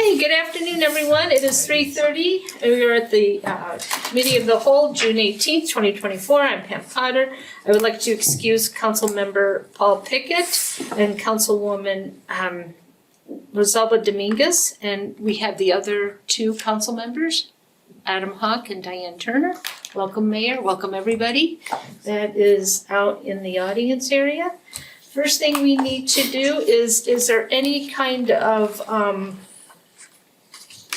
Okay, good afternoon, everyone. It is 3:30. We are at the Committee of the Whole, June 18th, 2024. I'm Pam Potter. I would like to excuse Councilmember Paul Pickett and Councilwoman Rosalba Dominguez. And we have the other two council members, Adam Hawk and Diane Turner. Welcome, Mayor. Welcome, everybody that is out in the audience area. First thing we need to do is there any kind of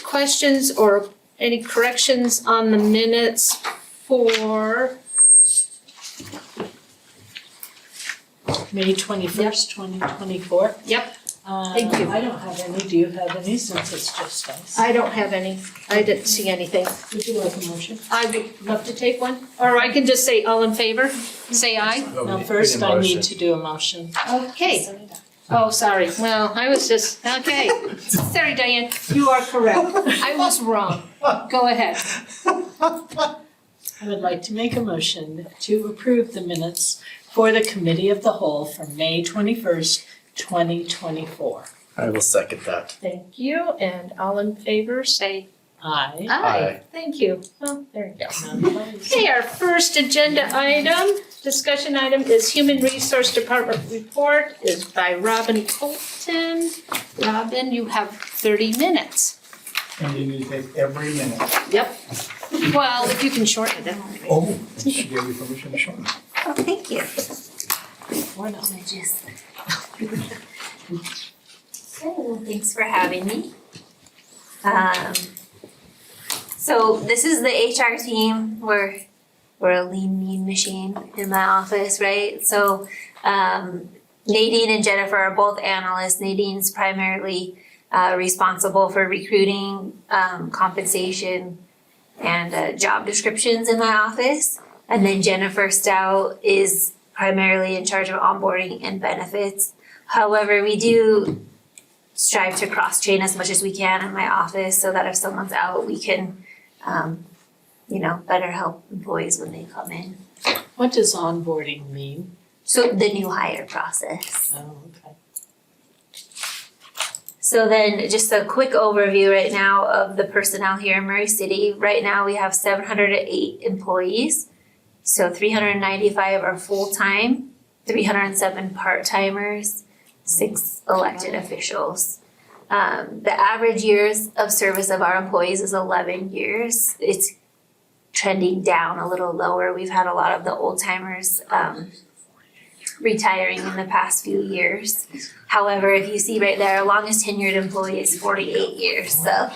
questions or any corrections on the minutes for May 21st, 2024. Yep. Thank you. I don't have any. Do you have any since it's just us? I don't have any. I didn't see anything. Would you like a motion? I would love to take one. Or I can just say all in favor. Say aye. No, first I need to do a motion. Okay. Oh, sorry. Well, I was just, okay. Sorry, Diane. You are correct. I was wrong. Go ahead. I would like to make a motion to approve the minutes for the Committee of the Whole for May 21st, 2024. I will second that. Thank you. And all in favor, say Aye. aye. Thank you. Well, there you go. None opposed. Okay, our first agenda item, discussion item is Human Resource Department report is by Robin Colton. Robin, you have 30 minutes. And you need to take every minute. Yep. Well, if you can shorten it. Oh, she gave you permission to shorten it. Oh, thank you. Or not. So, thanks for having me. So this is the HR team. We're a lean, mean machine in my office, right? So Nadine and Jennifer are both analysts. Nadine's primarily responsible for recruiting, compensation, and job descriptions in my office. And then Jennifer Stout is primarily in charge of onboarding and benefits. However, we do strive to cross-train as much as we can in my office so that if someone's out, we can, better help employees when they come in. What does onboarding mean? So the new hire process. Oh, okay. So then just a quick overview right now of the personnel here in Murray City. Right now we have 708 employees. So 395 are full-time, 307 part-timers, 6 elected officials. The average years of service of our employees is 11 years. It's trending down a little lower. We've had a lot of the old-timers retiring in the past few years. However, if you see right there, our longest tenured employee is 48 years, so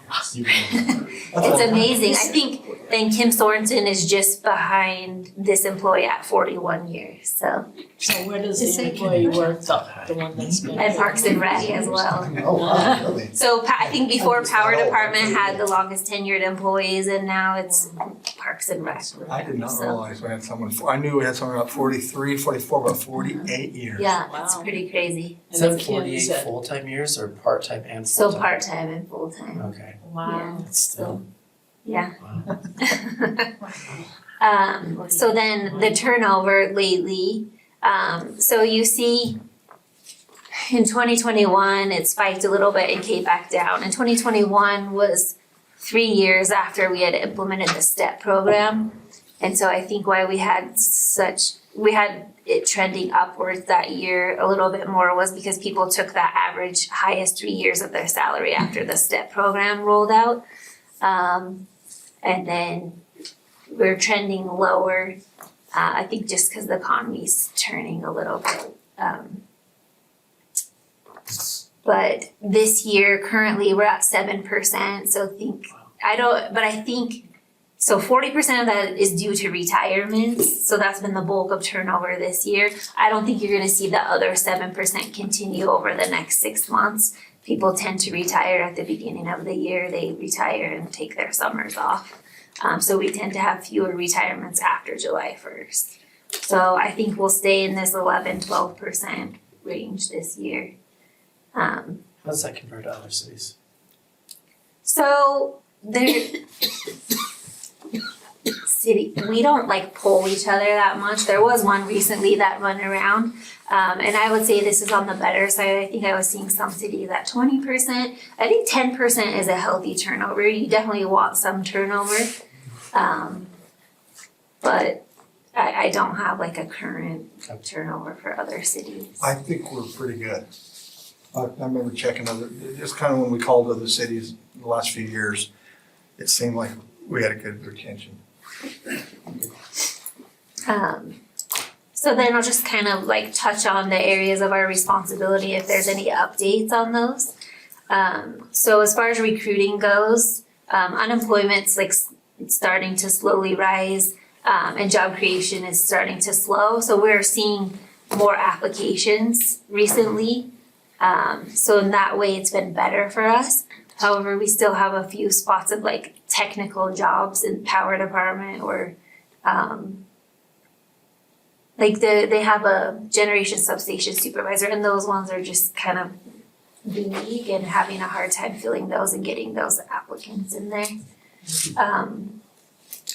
it's amazing. I think then Kim Sorensen is just behind this employee at 41 years, so. So where does the employee work, the one that's been? And Parks and Rec as well. Oh, wow, really? So I think before Power Department had the longest tenured employees and now it's Parks and Rec. I did not So, realize we had someone, I knew we had someone about 43, 44, but 48 years. yeah, it's Wow. pretty crazy. Is that And Kim's 48 at- full-time years or part-time and So full-time? part-time and full-time, Okay, Wow. it's still, yeah. wow. So then the turnover lately, so you see in 2021, it spiked a little bit and came back down. And 2021 was 3 years after we had implemented the STEP program. And so I think why we had it trending upwards that year a little bit more was because people took that average highest 3 years of their salary after the STEP program rolled out. And then we're trending lower, I think just because the economy's turning a little bit. But this year, currently, we're at 7%, so I think, so 40% of that is due to retirements, so that's been the bulk of turnover this year. I don't think you're gonna see the other 7% continue over the next 6 months. People tend to retire at the beginning of the year, they retire and take their summers off. So we tend to have fewer retirements after July 1st. So I think we'll stay in this 11-12% range this year. How does that compare to other cities? So there, city, we don't like poll each other that much. There was one recently that run around. And I would say this is on the better side. I think I was seeing some cities at 20%. I think 10% is a healthy turnover. You definitely want some turnover. But I don't have like a current turnover for other cities. I think we're pretty good. I remember checking just kind of when we called other cities in the last few years, it seemed like we had a good retention. So then I'll just kind of like touch on the areas of our responsibility if there's any updates on those. So as far as recruiting goes, unemployment's like starting to slowly rise, and job creation is starting to slow. So we're seeing more applications recently. So in that way, it's been better for us. However, we still have a few spots of like technical jobs in power department or, like they have a generation substation supervisor, and those ones are just kind of unique and having a hard time filling those and getting those applicants in there.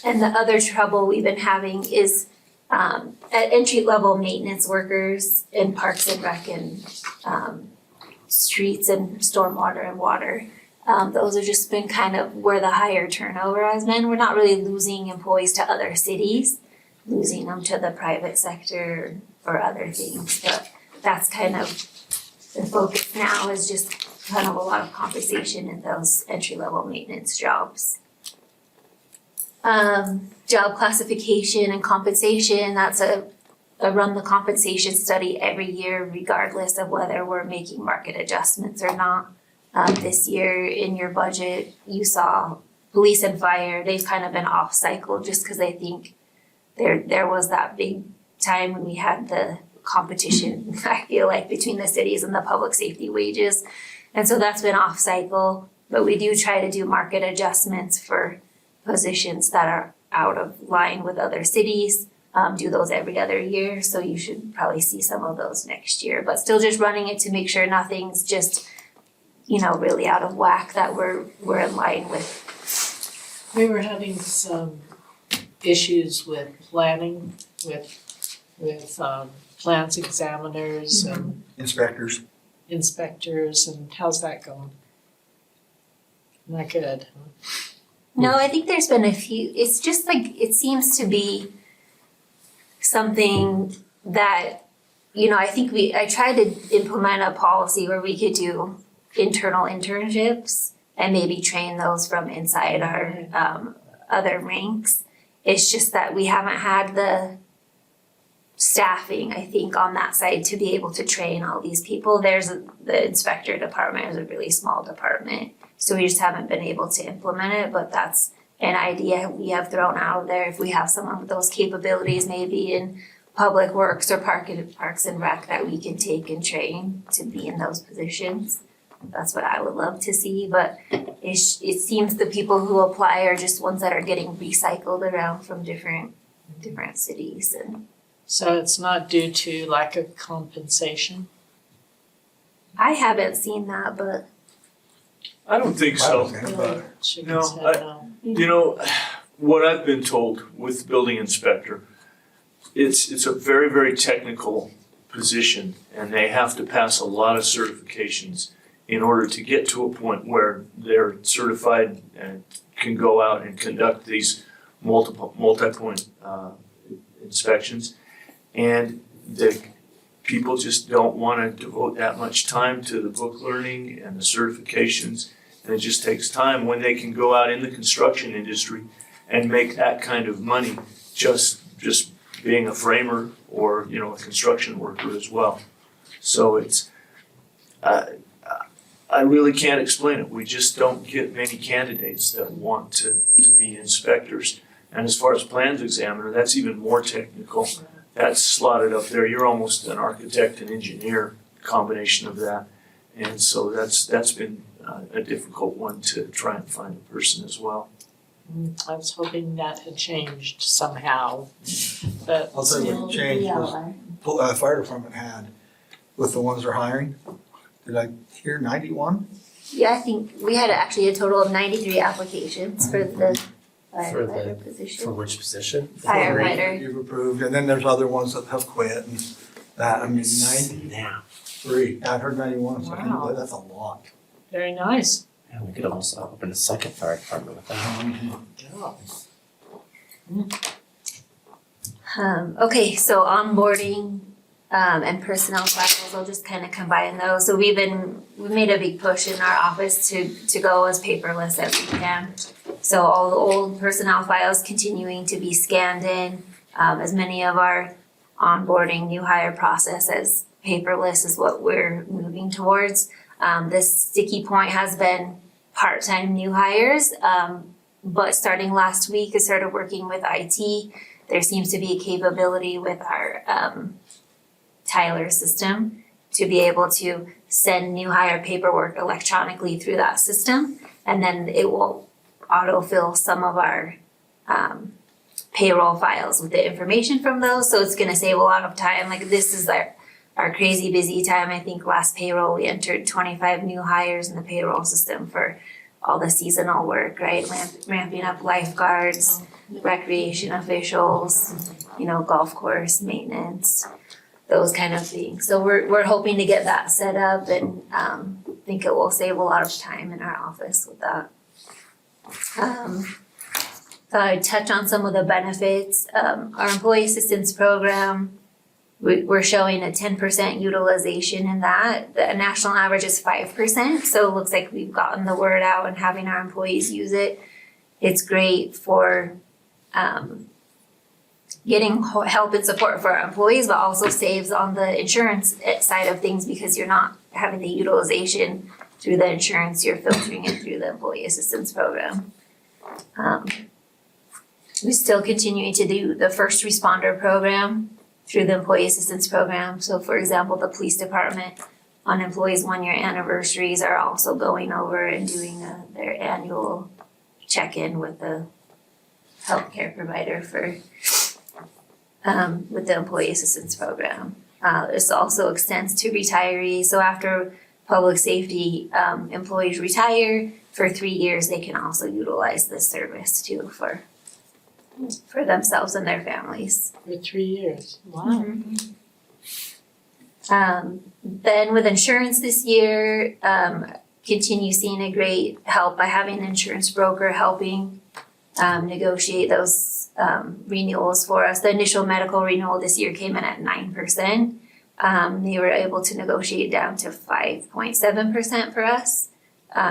And the other trouble we've been having is at entry-level maintenance workers in parks and rec and streets and stormwater and water. Those have just been kind of where the higher turnover has been. We're not really losing employees to other cities, losing them to the private sector or other things, but that's kind of the focus now is just kind of a lot of compensation in those entry-level maintenance jobs. Job classification and compensation, that's a run the compensation study every year regardless of whether we're making market adjustments or not. This year in your budget, you saw police and fire, they've kind of been off cycle just because I think there was that big time when we had the competition, I feel like, between the cities and the public safety wages. And so that's been off cycle, but we do try to do market adjustments for positions that are out of line with other cities, do those every other year. So you should probably see some of those next year, but still just running it to make sure nothing's just, really out of whack, that we're in line with. We were having some issues with planning, with plans examiners and Inspectors. inspectors, and how's that going? Not good. No, I think there's been a few, it's just like, it seems to be something that, I think I tried to implement a policy where we could do internal internships and maybe train those from inside our other ranks. It's just that we haven't had the staffing, I think, on that side to be able to train all these people. The inspector department is a really small department, so we just haven't been able to implement it, but that's an idea we have thrown out there. If we have some of those capabilities maybe in public works or parks and rec that we can take and train to be in those positions. That's what I would love to see, but it seems the people who apply are just ones that are getting recycled around from different cities. And So it's not due to lack of compensation? I haven't seen that, but I don't think so. She No, said What I've been told with the building inspector, it's a very, very technical position, and they have to pass a lot of certifications in order to get to a point where they're certified and can go out and conduct these multi-point inspections. And the people just don't want to devote that much time to the book learning and the certifications. And it just takes time when they can go out in the construction industry and make that kind of money just being a framer or, a construction worker as well. So it's, I really can't explain it. We just don't get many candidates that want to be inspectors. And as far as plans examiner, that's even more technical. That's slotted up there. You're almost an architect and engineer combination of that. And so that's been a difficult one to try and find a person as well. I was hoping that had changed somehow, but I'll tell you what changed was, fire department had, with the ones they're hiring, did I hear 91? yeah, I think we had actually a total of 93 applications for the firefighter For position. which position? Firefighter. You've approved, and then there's other ones that have quit and that, I mean, 93. Now, I heard 91, so I Wow. think that's a lot. Very nice. yeah, we could almost open a second fire department with that. Okay, so onboarding, and personnel files, I'll just kind of combine those. So we made a big push in our office to go as paperless as we can. So all the old personnel files continuing to be scanned in, as many of our onboarding new hire process as paperless is what we're moving towards. This sticky point has been part-time new hires, but starting last week, I started working with IT. There seems to be a capability with our Tyler system to be able to send new hire paperwork electronically through that system. And then it will autofill some of our payroll files with the information from those. So it's gonna save a lot of time. Like this is our crazy busy time. I think last payroll, we entered 25 new hires in the payroll system for all the seasonal work, right? Ramping up lifeguards, recreation officials, golf course maintenance, those kind of things. So we're hoping to get that set up and think it will save a lot of time in our office with that. Thought I'd touch on some of the benefits. Our employee assistance program, we're showing a 10% utilization in that. The national average is 5%, so it looks like we've gotten the word out and having our employees use it. It's great for getting help and support for our employees, but also saves on the insurance side of things because you're not having the utilization through the insurance, you're filtering it through the employee assistance program. We're still continuing to do the first responder program through the employee assistance program. So for example, the police department on employees' 1-year anniversaries are also going over and doing their annual check-in with the healthcare provider for with the employee assistance program. This also extends to retirees. So after public safety employees retire for 3 years, they can also utilize this service too for themselves and their families. For 3 years. Wow. Then with insurance this year, continue seeing a great help by having an insurance broker helping negotiate those renewals for us. The initial medical renewal this year came in at 9%. They were able to negotiate down to 5.7% for us.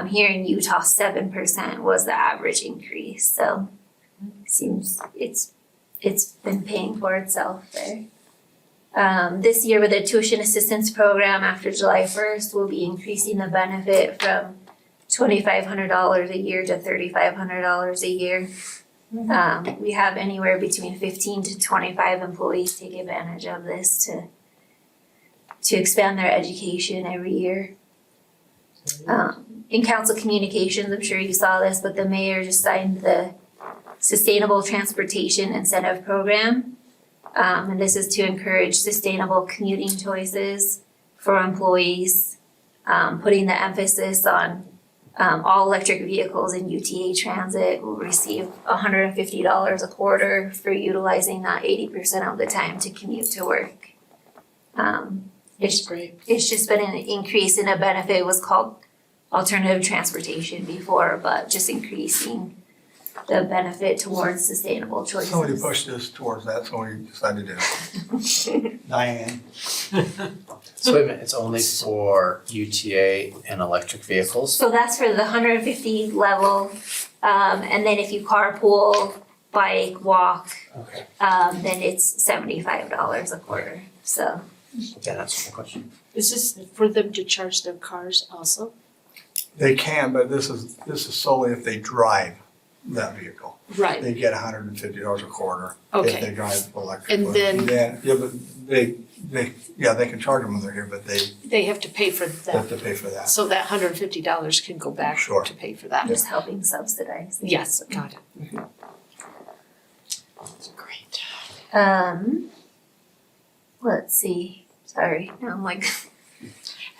Here in Utah, 7% was the average increase. So seems it's been paying for itself there. This year with the tuition assistance program after July 1st, we'll be increasing the benefit from $2,500 a year to $3,500 a year. We have anywhere between 15 to 25 employees take advantage of this to expand their education every year. In council communications, I'm sure you saw this, but the mayor just signed the Sustainable Transportation Incentive Program. And this is to encourage sustainable commuting choices for employees, putting the emphasis on all electric vehicles in UTA Transit will receive $150 a quarter for utilizing that 80% of the time to commute to work. It's great. It's just been an increase in a benefit. It was called alternative transportation before, but just increasing the benefit towards sustainable choices. Somebody pushed us towards that, so we decided to do it. Diane. So wait a minute, it's only for UTA and electric vehicles? So that's for the 150 level, and then if you carpool, bike, walk, Okay, then it's $75 a quarter, so. yeah, that's my question. Is this for them to charge their cars also? They can, but this is solely if they drive that vehicle. Right. They get $150 a quarter if Okay. they drive electric. And then- Yeah, but they can charge them when they're here, but they They have to pay for have that. to pay for that. So that $150 can go back Sure. to pay for that. Just helping subsidize. Yes, got it. Great. Let's see, sorry, now I'm like,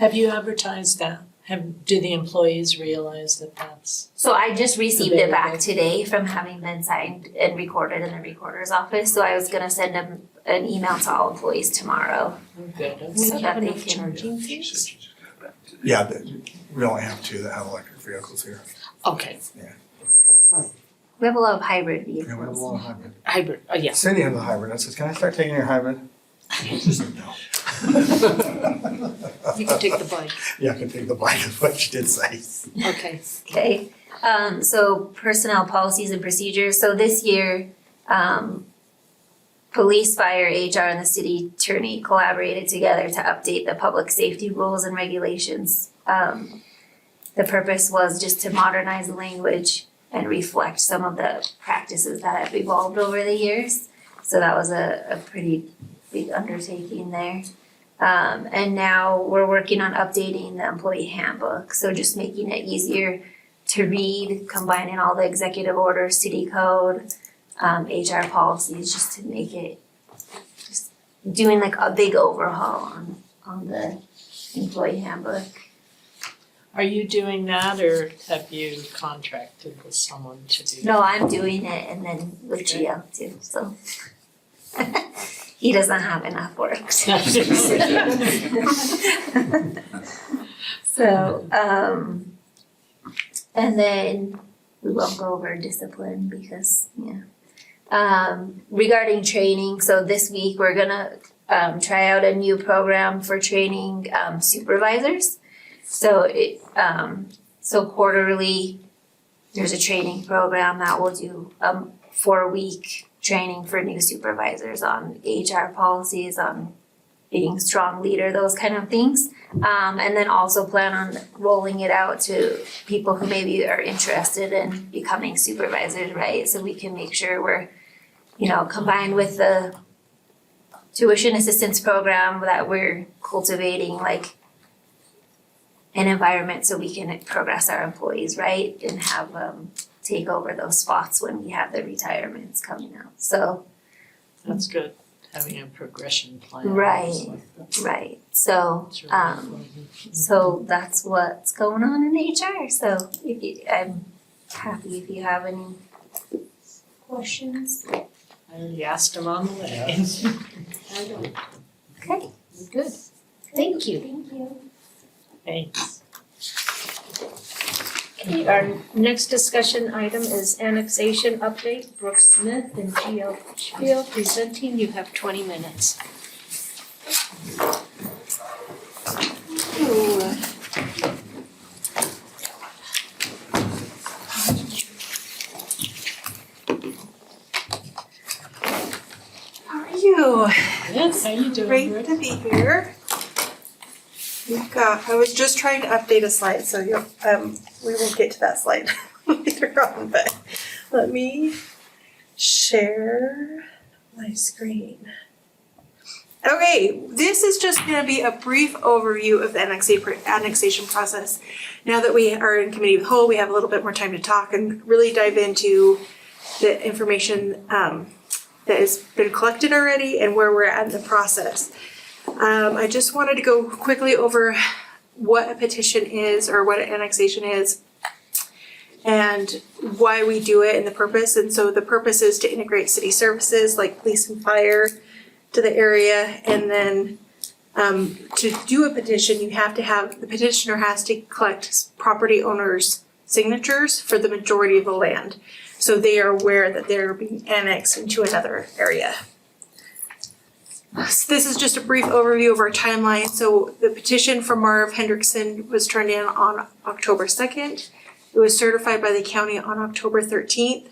Have you advertised that? Do the employees realize that that's? So I just received it back Available. today from having been signed and recorded in the recorder's office, so I was gonna send them an email to all employees tomorrow. Good. So Okay. that they can. charging She said fees? she just got back to Yeah, we only have two that have electric vehicles here. Okay, We have a lot of hybrid Yeah, we have a vehicles. lot of hybrid. hybrid, yeah. Cindy has a hybrid. I says, can I start taking your hybrid? She said, no. You can take the bike. Yeah, I can take the bike, is what she did say. Okay. Okay, so personnel policies and procedures, so this year, police, fire, HR, and the city attorney collaborated together to update the public safety rules and regulations. The purpose was just to modernize the language and reflect some of the practices that have evolved over the years. So that was a pretty big undertaking there. And now we're working on updating the employee handbook, so just making it easier to read, combining all the executive orders, city code, HR policies, just to make it, just doing like a big overhaul on the employee handbook. Are you doing that or have you contracted with someone to do? No, I'm doing it and then with Gio too, so. He doesn't have enough work. So, and then we won't go over discipline because, regarding training, so this week we're gonna, try out a new program for training, supervisors. So so quarterly, there's a training program that will do, 4-week training for new supervisors on HR policies, on being a strong leader, those kind of things. And then also plan on rolling it out to people who maybe are interested in becoming supervisors, right? So we can make sure we're, combined with the tuition assistance program, that we're cultivating like an environment so we can progress our employees, right? And have take over those spots when we have the retirements coming out. So, That's good, having a progression plan. Right. That's right, so, really important. so that's what's going on in HR. So if you, I'm happy if you have any questions. I already asked them on the way. Okay, Good. Thank you. thank you. Thanks. Okay, our next discussion item is annexation update. Brooke Smith and GL Spiel presenting. You have 20 minutes. How are you? Yes, how you doing? Great to be here. I was just trying to update a slide, so we will get to that slide later on, but let me share my screen. Okay, this is just gonna be a brief overview of the annexation process. Now that we are in committee of the whole, we have a little bit more time to talk and really dive into the information that has been collected already and where we're at in the process. I just wanted to go quickly over what a petition is or what an annexation is and why we do it and the purpose. And so the purpose is to integrate city services like police and fire to the area. And then to do a petition, you have to have, the petitioner has to collect property owners' signatures for the majority of the land. So they are aware that they're being annexed into another area. So this is just a brief overview of our timeline. So the petition from Marv Hendrickson was turned in on October 2nd. It was certified by the county on October 13th.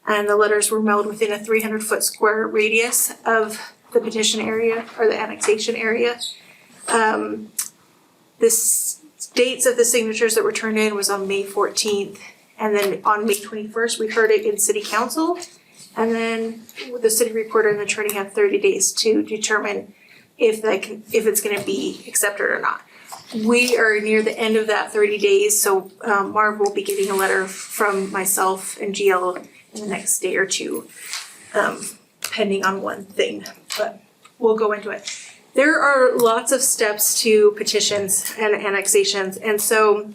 And the letters were mailed within a 300-foot square radius of the petition area or the annexation area. The dates of the signatures that were turned in was on May 14th. And then on May 21st, we heard it in city council. And then the city recorder and the attorney have 30 days to determine if it's gonna be accepted or not. We are near the end of that 30 days, so Marv will be getting a letter from myself and GL in the next day or two, pending on one thing, but we'll go into it. There are lots of steps to petitions and annexations, and so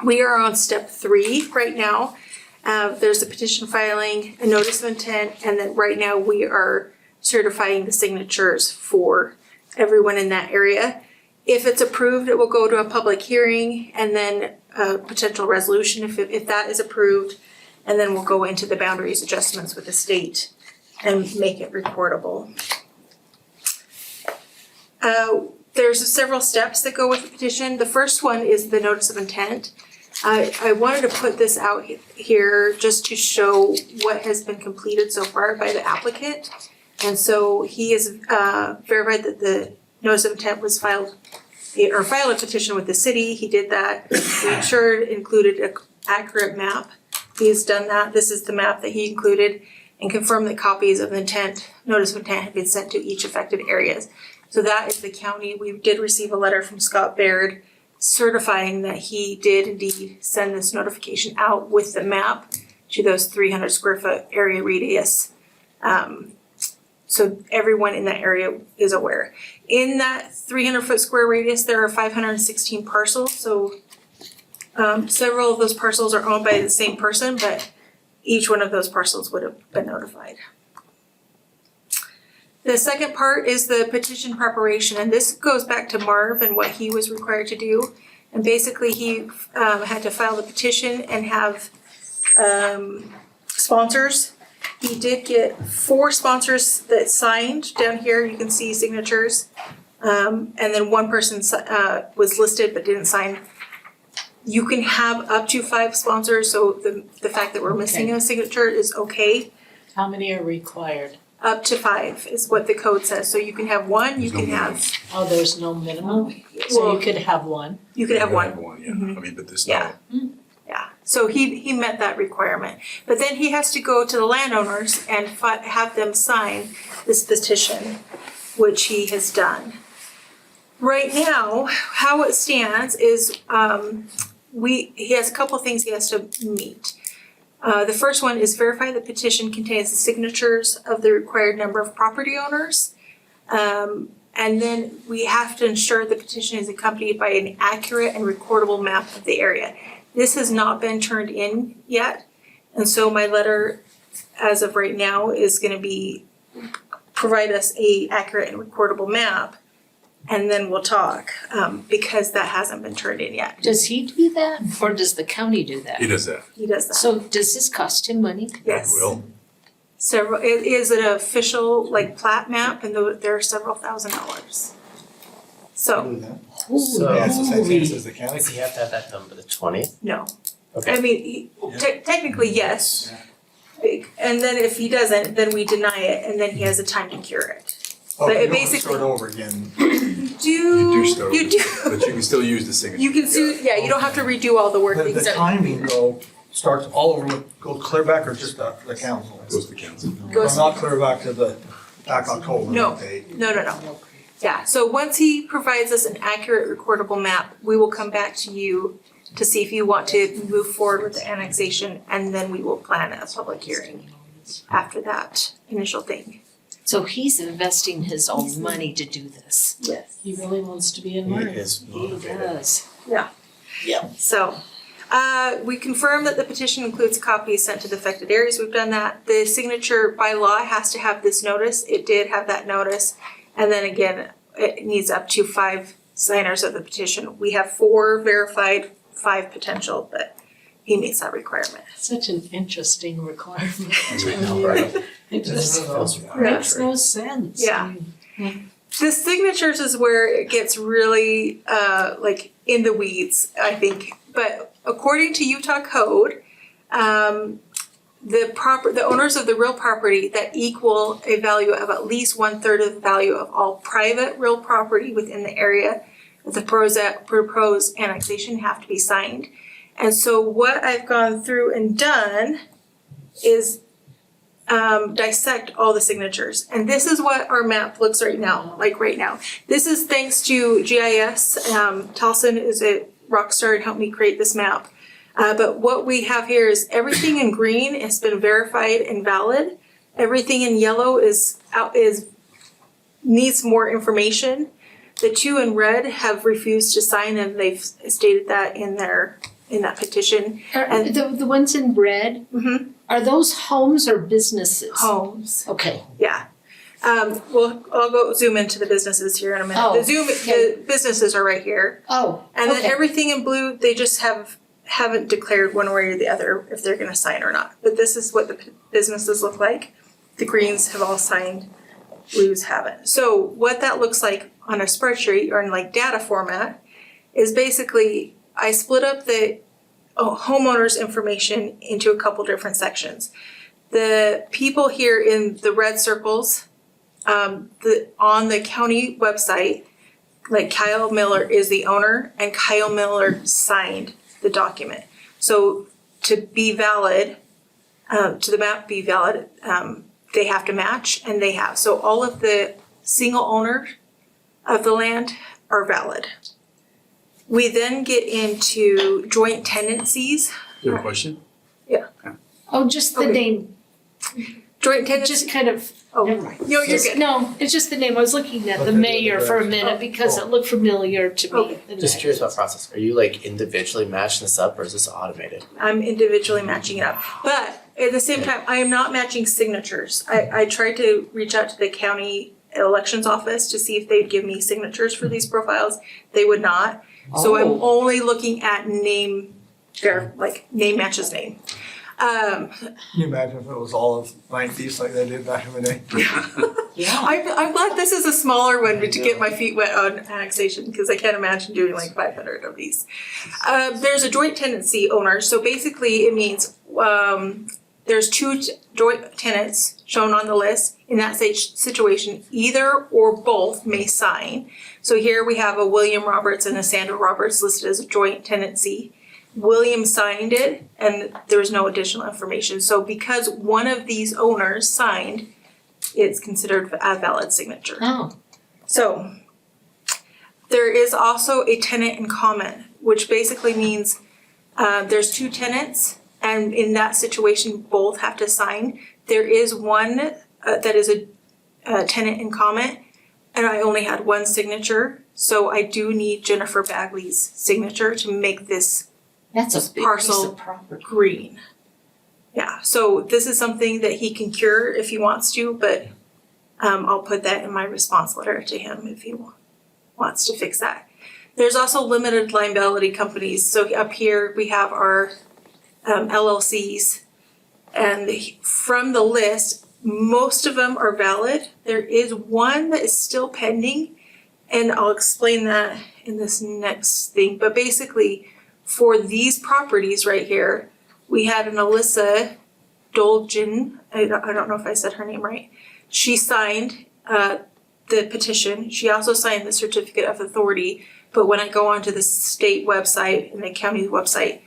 we are on step 3 right now. There's a petition filing, a notice of intent, and then right now we are certifying the signatures for everyone in that area. If it's approved, it will go to a public hearing and then a potential resolution if that is approved. And then we'll go into the boundaries adjustments with the state and make it recordable. There's several steps that go with the petition. The first one is the notice of intent. I wanted to put this out here just to show what has been completed so far by the applicant. And so he has verified that the notice of intent was filed a petition with the city. He did that. The insured included an accurate map. He has done that. This is the map that he included, and confirmed that copies of the notice of intent have been sent to each affected areas. So that is the county. We did receive a letter from Scott Baird certifying that he did indeed send this notification out with the map to those 300 square foot area radius. So everyone in that area is aware. In that 300 square radius, there are 516 parcels. So several of those parcels are owned by the same person, but each one of those parcels would have been notified. The second part is the petition preparation, and this goes back to Marv and what he was required to do. And basically he had to file the petition and have sponsors. He did get 4 sponsors that signed. Down here you can see signatures. And then one person was listed but didn't sign. You can have up to 5 sponsors, so the fact that we're missing a signature is okay. How many are required? Up to 5 is what the code says. So you can have 1, you can have, Oh, there's no minimum? So well, you could have one? you could have 1. Yeah, I mean, but there's Yeah. no, Yeah, so he met that requirement. But then he has to go to the landowners and have them sign this petition, which he has done. Right now, how it stands is he has a couple things he has to meet. The first one is verify the petition contains the signatures of the required number of property owners. And then we have to ensure the petition is accompanied by an accurate and recordable map of the area. This has not been turned in yet. And so my letter, as of right now, is gonna be, provide us a accurate and recordable map. And then we'll talk, because that hasn't been turned in yet. Does he do that, or does the county do that? he does that. He does that. So does this cost him money? Yes. Will, Several, it is an official like plat map, and there are several $1,000s. So, Do that. So, Yeah, it's the same thing as the county. does he have to have that done by the 20th? no. Okay. I mean, technically, yes. And then if he doesn't, then we deny it, and then he has a time to cure it. Oh, But you it don't have to basically- start over again. You do. but you can still use the signature. You can sue, yeah, you don't have to redo all the work. The except- timing though starts all over with, go clear back or just the council? Goes to council. Goes- Not clear back to back October. No. Okay. No. Yeah, so once he provides us an accurate recordable map, we will come back to you to see if you want to move forward with the annexation, and then we will plan a public hearing after that initial thing. So he's investing his own money to do this. Yes. He really wants to be in He Martin. is He motivated. does. So, we confirm that the petition includes copies sent to the affected areas. We've done that. The signature by law has to have this notice. It did have that notice. And then again, it needs up to 5 signers of the petition. We have 4 verified, 5 potential, but he meets that requirement. Such an interesting requirement. I know, right? It just Feels makes no sense. Yeah. The signatures is where it gets really like in the weeds, I think. But according to Utah code, the owners of the real property that equal a value of at least 1/3 of the value of all private real property within the area of the proposed annexation have to be signed. And so what I've gone through and done is dissect all the signatures. And this is what our map looks right now, like right now. This is thanks to GIS. Talson is a rock star and helped me create this map. But what we have here is everything in green has been verified and valid. Everything in yellow needs more information. The two in red have refused to sign, and they've stated that in that petition. Are the ones in red, Mhm. are those homes or businesses? Homes. Okay. Yeah. Well, I'll go zoom into the businesses here in a minute. Oh, The businesses are right here. Oh, And then okay. everything in blue, they just haven't declared one way or the other if they're gonna sign or not. But this is what the businesses look like. The greens have all signed, blues haven't. So what that looks like on a spreadsheet or in like data format is basically I split up the homeowner's information into a couple different sections. The people here in the red circles, on the county website, like Kyle Miller is the owner and Kyle Miller signed the document. So to be valid, to the map be valid, they have to match, and they have. So all of the single owners of the land are valid. We then get into joint tenancies. You have a question? Oh, just the Okay. name, Joint tenancies. just kind of, Oh, never mind. no, you're good. No, it's just the name. I was looking at the Okay, mayor for a yeah. minute because it looked familiar to me. Okay. The Just name. curious about process. Are you like individually matching this up or is this automated? I'm individually matching it up. But at the same time, I am not matching signatures. I tried to reach out to the county elections office to see if they'd give me signatures for these profiles. They would not. So I'm Oh. only looking at name, name matches name. Can you imagine if it was all of 90s like they did back in the day? Yeah. I'm glad this is a smaller one to get my feet wet on annexation because I can't imagine doing like 500 of these. There's a joint tenancy owner. So basically it means there's two joint tenants shown on the list. In that situation, either or both may sign. So here we have a William Roberts and a Sandra Roberts listed as a joint tenancy. William signed it and there was no additional information. So because one of these owners signed, it's considered a valid signature. Oh, So there is also a tenant in common, which basically means there's two tenants and in that situation, both have to sign. There is one that is a tenant in common and I only had one signature. So I do need Jennifer Bagley's signature to make this that's a big piece Parcel. of property. green. Yeah, so this is something that he can cure if he wants to, but I'll put that in my response letter to him if he wants to fix that. There's also limited liability companies. So up here we have our LLCs, and from the list, most of them are valid. There is one that is still pending, and I'll explain that in this next thing. But basically, for these properties right here, we had an Alyssa Dolgen, I don't know if I said her name right. She signed the petition. She also signed the certificate of authority. But when I go onto the state website and the county website,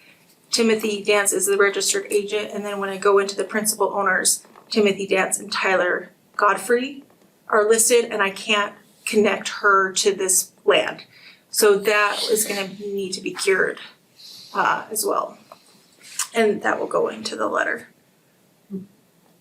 Timothy Dance is the registered agent. And then when I go into the principal owners, Timothy Dance and Tyler Godfrey are listed, and I can't connect her to this land. So that is gonna need to be cured as well. And that will go into the letter.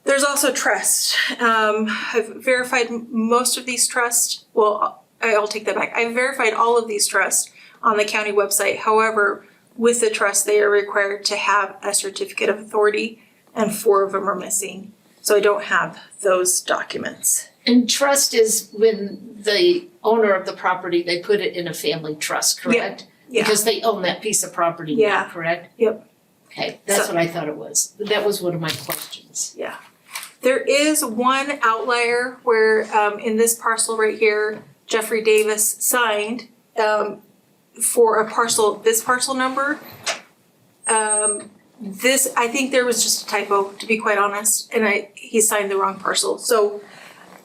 There's also trust. I've verified most of these trusts. Well, I'll take that back. I've verified all of these trusts on the county website. However, with the trust, they are required to have a certificate of authority, and 4 of them are missing. So I don't have those documents. And trust is when the owner of the property, they put it in a family trust, correct? Yeah. Because they own that piece of property now, Yeah. correct? Yep. Okay, that's So- what I thought it was. That was one of my questions. There is one outlier where in this parcel right here, Jeffrey Davis signed for a parcel, this parcel number. This, I think there was just a typo, to be quite honest, and he signed the wrong parcel. So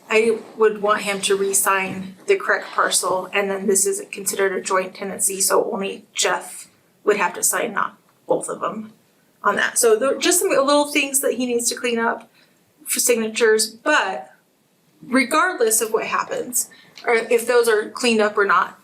I would want him to re-sign the correct parcel, and then this is considered a joint tenancy, so only Jeff would have to sign, not both of them on that. So there are just some little things that he needs to clean up for signatures, but regardless of what happens, or if those are cleaned up or not,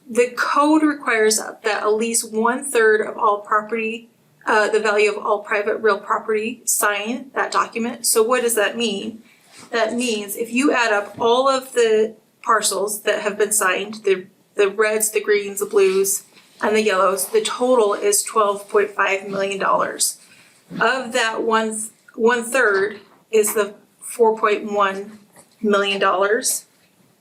the code requires that at least 1/3 of all property, the value of all private real property, sign that document. So what does that mean? That means if you add up all of the parcels that have been signed, the reds, the greens, the blues, and the yellows. The total is $12.5 million. Of that, one third is the $4.1 million.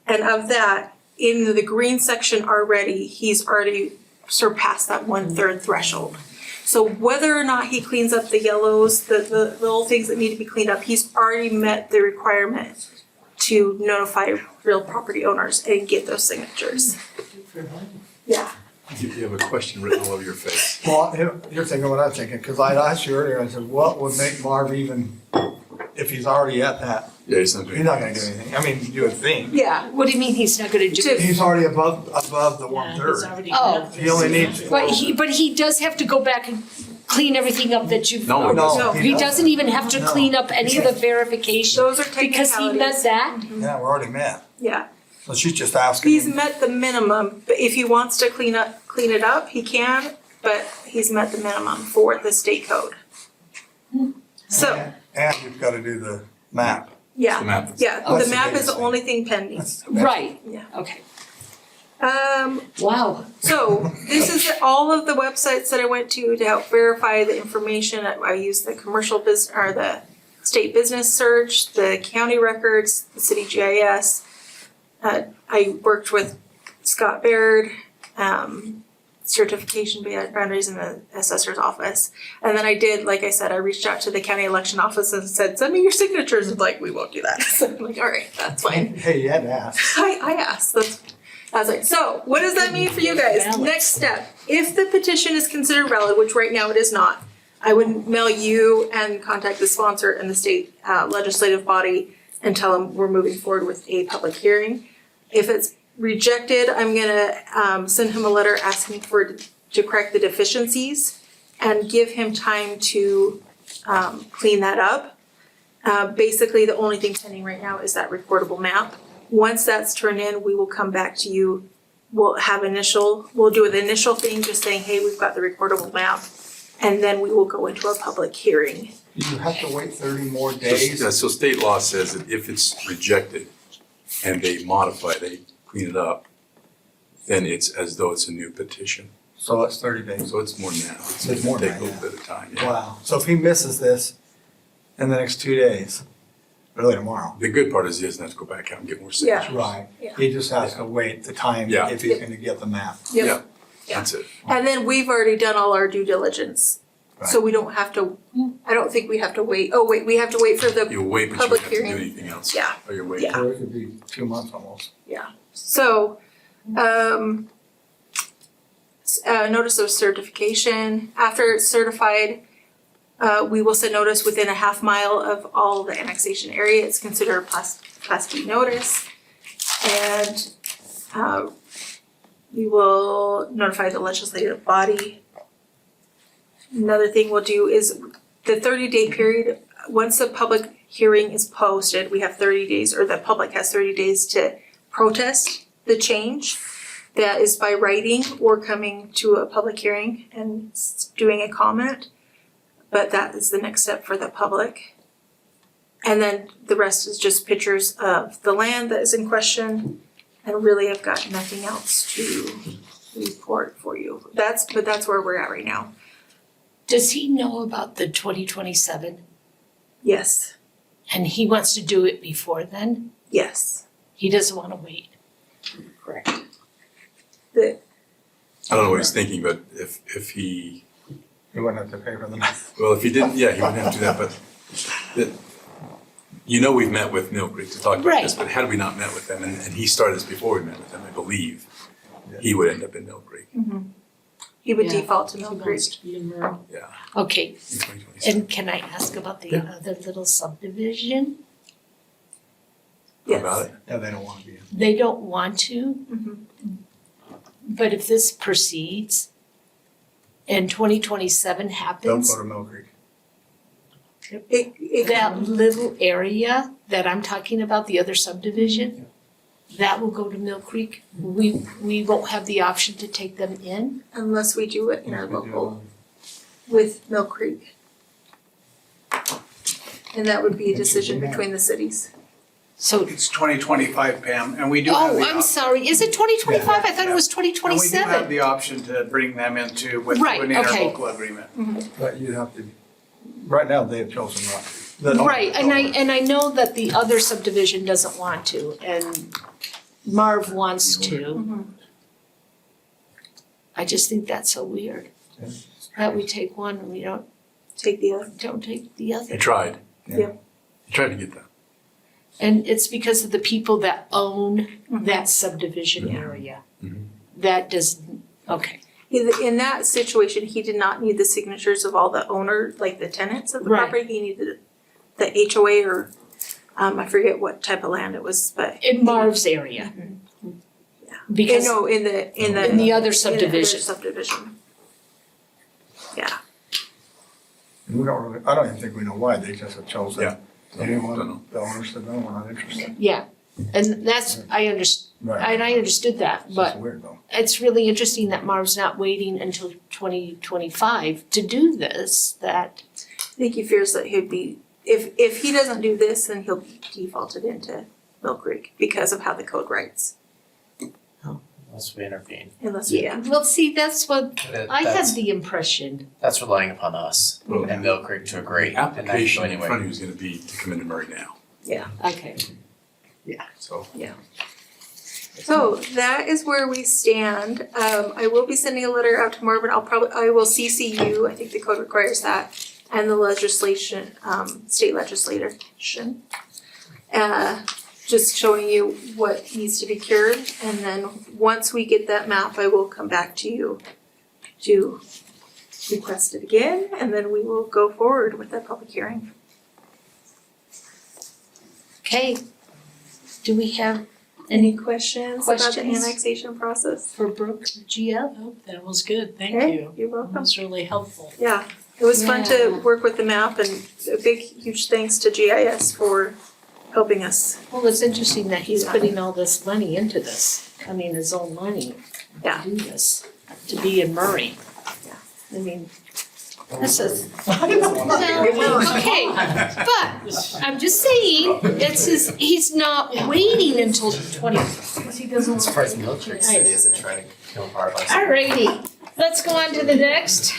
And of that, in the green section already, he's already surpassed that 1/3 threshold. So whether or not he cleans up the yellows, the little things that need to be cleaned up, he's already met the requirement to notify real property owners and get those signatures. Yeah. You have a question written all over your face. Well, you're thinking what I'm thinking, because I asked you earlier, I said, what would make Marv even, if he's already at that, Yeah, he's not doing. he's not gonna do anything. I mean, you would think. Yeah. What do you mean he's not gonna do it? He's already above the Yeah, 1/3. he's already Oh. met He only needs. But he does have to go back and clean everything up that you've. No, he doesn't. No. He doesn't even have to No. clean up any of the verification, Those are because he met technicalities. that. Yeah, we're already met. Yeah. So she's just asking. He's him. met the minimum, but if he wants to clean it up, he can, but he's met the minimum for the state code. So, And you've gotta do the map. yeah, The map. yeah, Oh, the that's the map is biggest the thing. only thing pending. Right. Yeah. Okay. Wow. So this is all of the websites that I went to help verify the information. I used the commercial or the state business search, the county records, the city GIS. I worked with Scott Baird, certification boundaries in the assessor's office. And then I did, like I said, I reached out to the county election office and said, send me your signatures. And like, we won't do that. So I'm like, all right, that's fine. Hey, you had to ask. I asked, I was like, so what does that mean for you guys? Valid. Next step, if the petition is considered valid, which right now it is not, I would mail you and contact the sponsor and the state legislative body and tell them we're moving forward with a public hearing. If it's rejected, I'm gonna send him a letter asking to correct the deficiencies and give him time to clean that up. Basically, the only thing pending right now is that recordable map. Once that's turned in, we will come back to you. We'll do the initial thing, just saying, hey, we've got the recordable map. And then we will go into a public hearing. You have to wait 30 more So, days. yeah, so state law says that if it's rejected and they modify, they clean it up, then it's as though it's a new petition. So it's 30 days. So it's more than that. It's more than Take a that, little bit of time, yeah. Wow. So if he misses this in the next 2 days, really tomorrow. The good part is he doesn't have to go back out and get more signatures. Right. Yeah. He just has to wait the time Yeah. if he's gonna get the map. Yeah, that's it. And then we've already done all our due diligence. So we don't have to, I don't think we have to wait. Oh, wait, we have to wait for the, You wait, but you Public don't have to do hearing. anything else. Yeah. Oh, you're waiting. Yeah. So it could be 2 months almost. so, notice of certification. After it's certified, we will send notice within a half mile of all the annexation area. It's considered a Class B notice. And we will notify the legislative body. Another thing we'll do is the 30-day period, once the public hearing is posted, we have 30 days, or the public has 30 days to protest the change. That is by writing or coming to a public hearing and doing a comment. But that is the next step for the public. And then the rest is just pictures of the land that is in question. And really, I've got nothing else to report for you. But that's where we're at right now. Does he know about the 2027 Yes, and he wants to do it before then? yes. He doesn't wanna wait. Correct. I don't know what he's thinking, but if he, He wouldn't have to pay for the map. well, if he didn't, yeah, he wouldn't have to do that, but you know, we've met with Mill Creek to talk about this, Right. but had we not met with them, and he started this before we met with them, I believe, he would end up in Mill Creek, He would Yeah. default to He Mill Creek. wants to be in rural. yeah, Okay, in 2027. and can I ask about the Yeah. other little subdivision? Yes. About it? Yeah, they don't want to be in. They don't want to, Mhm. but if this proceeds and 2027 Don't happens, go to Mill Creek. It that little area that I'm talking about, the other subdivision, that will go to Mill Creek. We won't have the option to take them in. unless we do it in our We do. local with Mill Creek. And that would be a decision between the cities. So, It's 2025, Pam, and we do have oh, the I'm option. sorry, is it 2025? I thought it was And we do have 2027. the option to bring them into with Right, an okay. interlocal agreement. But you'd have to, right now, they have chosen not to. The owner- Right, and I know that the other subdivision doesn't want to, and Marv wants to. I just think that's so weird, that we take one and we don't Take the other. take the other. He tried. Yeah. He tried to get that. And it's because of the people that own that subdivision area. Mhm. That does, okay, In that situation, he did not need the signatures of all the owner, like the tenants of the Right. property. He needed the HOA or, I forget what type of land it was, but. in Marv's area. Yeah. Because, No, in the in the other subdivision. subdivision. Yeah. And we don't really, I don't even think we know why, they just have chosen. Yeah. Don't know. Anyone, the owner said, no, we're not interested. yeah, and that's, I understood that, It's but just weird though. it's really interesting that Marv's not waiting until 2025 to do this, that, I think he fears that he'd be, if he doesn't do this, then he'll be defaulted into Mill Creek because of how the code writes, Unless we intervene. unless we, yeah. well, see, that's what I had That's, the impression. that's relying upon us and Mill Creek to agree. The application And in that front can of you is gonna be to come into Murray now, Okay, so. So that is where we stand. I will be sending a letter out to Marvin. I will CC you, I think the code requires that, and the legislation, state legislation. Just showing you what needs to be cured, and then once we get that map, I will come back to you to request it again, and then we will go forward with that public hearing. okay. Do we have Any questions about the Questions? annexation process? for Brooke, GL? Oh, that was good, thank Okay, you. You're That welcome. was really helpful. Yeah, it was fun Yeah. to work with the map, and a big, huge thanks to GIS for helping us. Well, it's interesting that he's putting all this money into this, I mean, his own money Yeah. to do this, to be in Murray. Yeah. I mean, this is, well, okay, but I'm just saying, it's his, he's not waiting until 20, because he doesn't I'm want surprised to. Mill Creek City isn't trying to kill wildlife. Alrighty, let's go on to the next.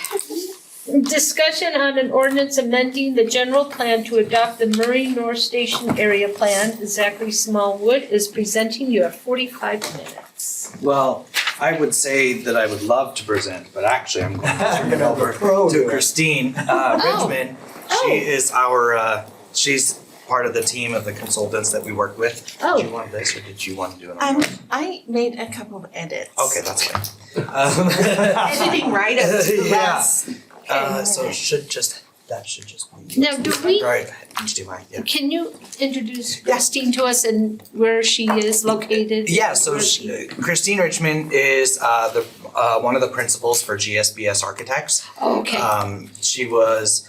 Discussion on an ordinance amending the general plan to adopt the Murray North Station area plan. Zachary Smallwood is presenting. You have 45 minutes. Well, I would say that I would love to present, but actually I'm going to turn it over to Christine Richmond. Oh. She is she's part of the team of the consultants that we work with. Oh. Did you want this or did you want to do it on your own? I made a couple of edits. Okay, that's fine. Editing right up to the Yeah. last. So that should just be. Now, do we- All right, you do mine, yeah. Can you introduce Christine to us and where she is located? Yeah, so Where she- Christine Richmond is one of the principals for GSBS Architects. Oh, okay. She was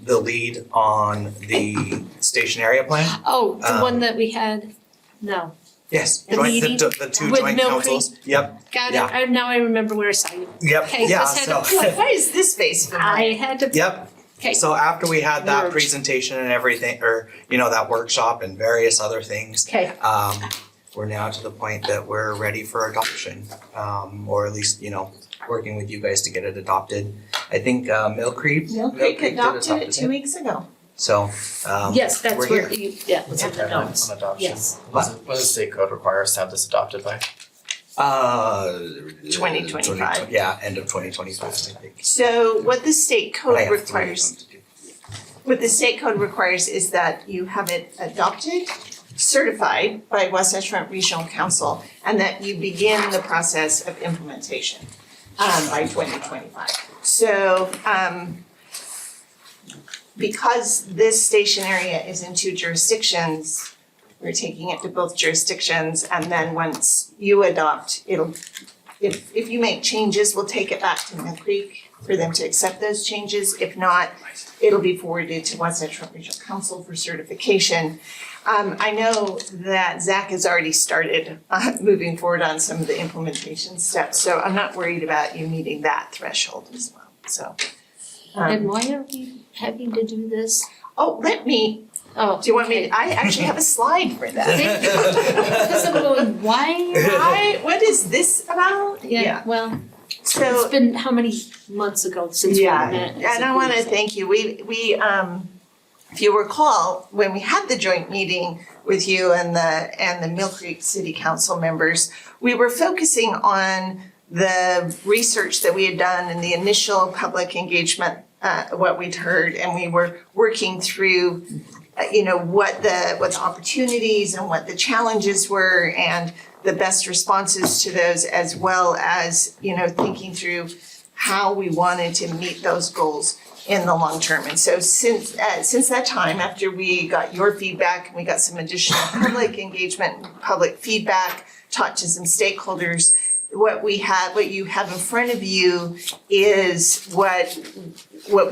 the lead on the station area plan. Oh, the one um, that we had? No. Yes, The joint, meeting the two with joint Mill councils. Yep, Got Yeah. it. Now I remember where I saw you. yep, Okay, yeah, just had so. to- Why is this face I had to. Yep, Okay. so after we had that Merge. presentation and everything, or, that workshop and various other things, Okay. we're now to the point that we're ready for adoption, or at least, working with you guys to get it adopted. I think, Mill Creek. Mill Creek did adopted adopt it 2 weeks ago. So, Yes, that's we're where here. you, yeah, it's in the Deadline notes. on adoption. Yes. What does the state code require us to have this adopted by? 2025. Yeah, end of 2025, I think. So what the state But I code have 3 of requires, them to do. what the state code requires is that you have it adopted, certified by Wasatch Front Regional Council, and that you begin the process of implementation by 2025. So because this station area is in 2 jurisdictions, we're taking it to both jurisdictions, and then once you adopt, if you make changes, we'll take it back to Mill Creek for them to accept those changes. If not, it'll be forwarded to Wasatch Front Regional Council for certification. I know that Zach has already started moving forward on some of the implementation steps, so I'm not worried about you meeting that threshold as well, so. And why are we having to do this? Oh, let me Oh, Do you want me, okay. I actually have a slide for that. Thank you. Because I'm going, why? What is this about? Yeah, well, it's So, been how many months ago since we yeah, met? and I wanna thank you. We, if you recall, when we had the joint meeting with you and the Mill Creek City Council members, we were focusing on the research that we had done and the initial public engagement, what we'd heard, and we were working through, what the opportunities and what the challenges were and the best responses to those, as well as, thinking through how we wanted to meet those goals in the long term. And so since that time, after we got your feedback and we got some additional public engagement, public feedback, talked to some stakeholders, what you have in front of you is what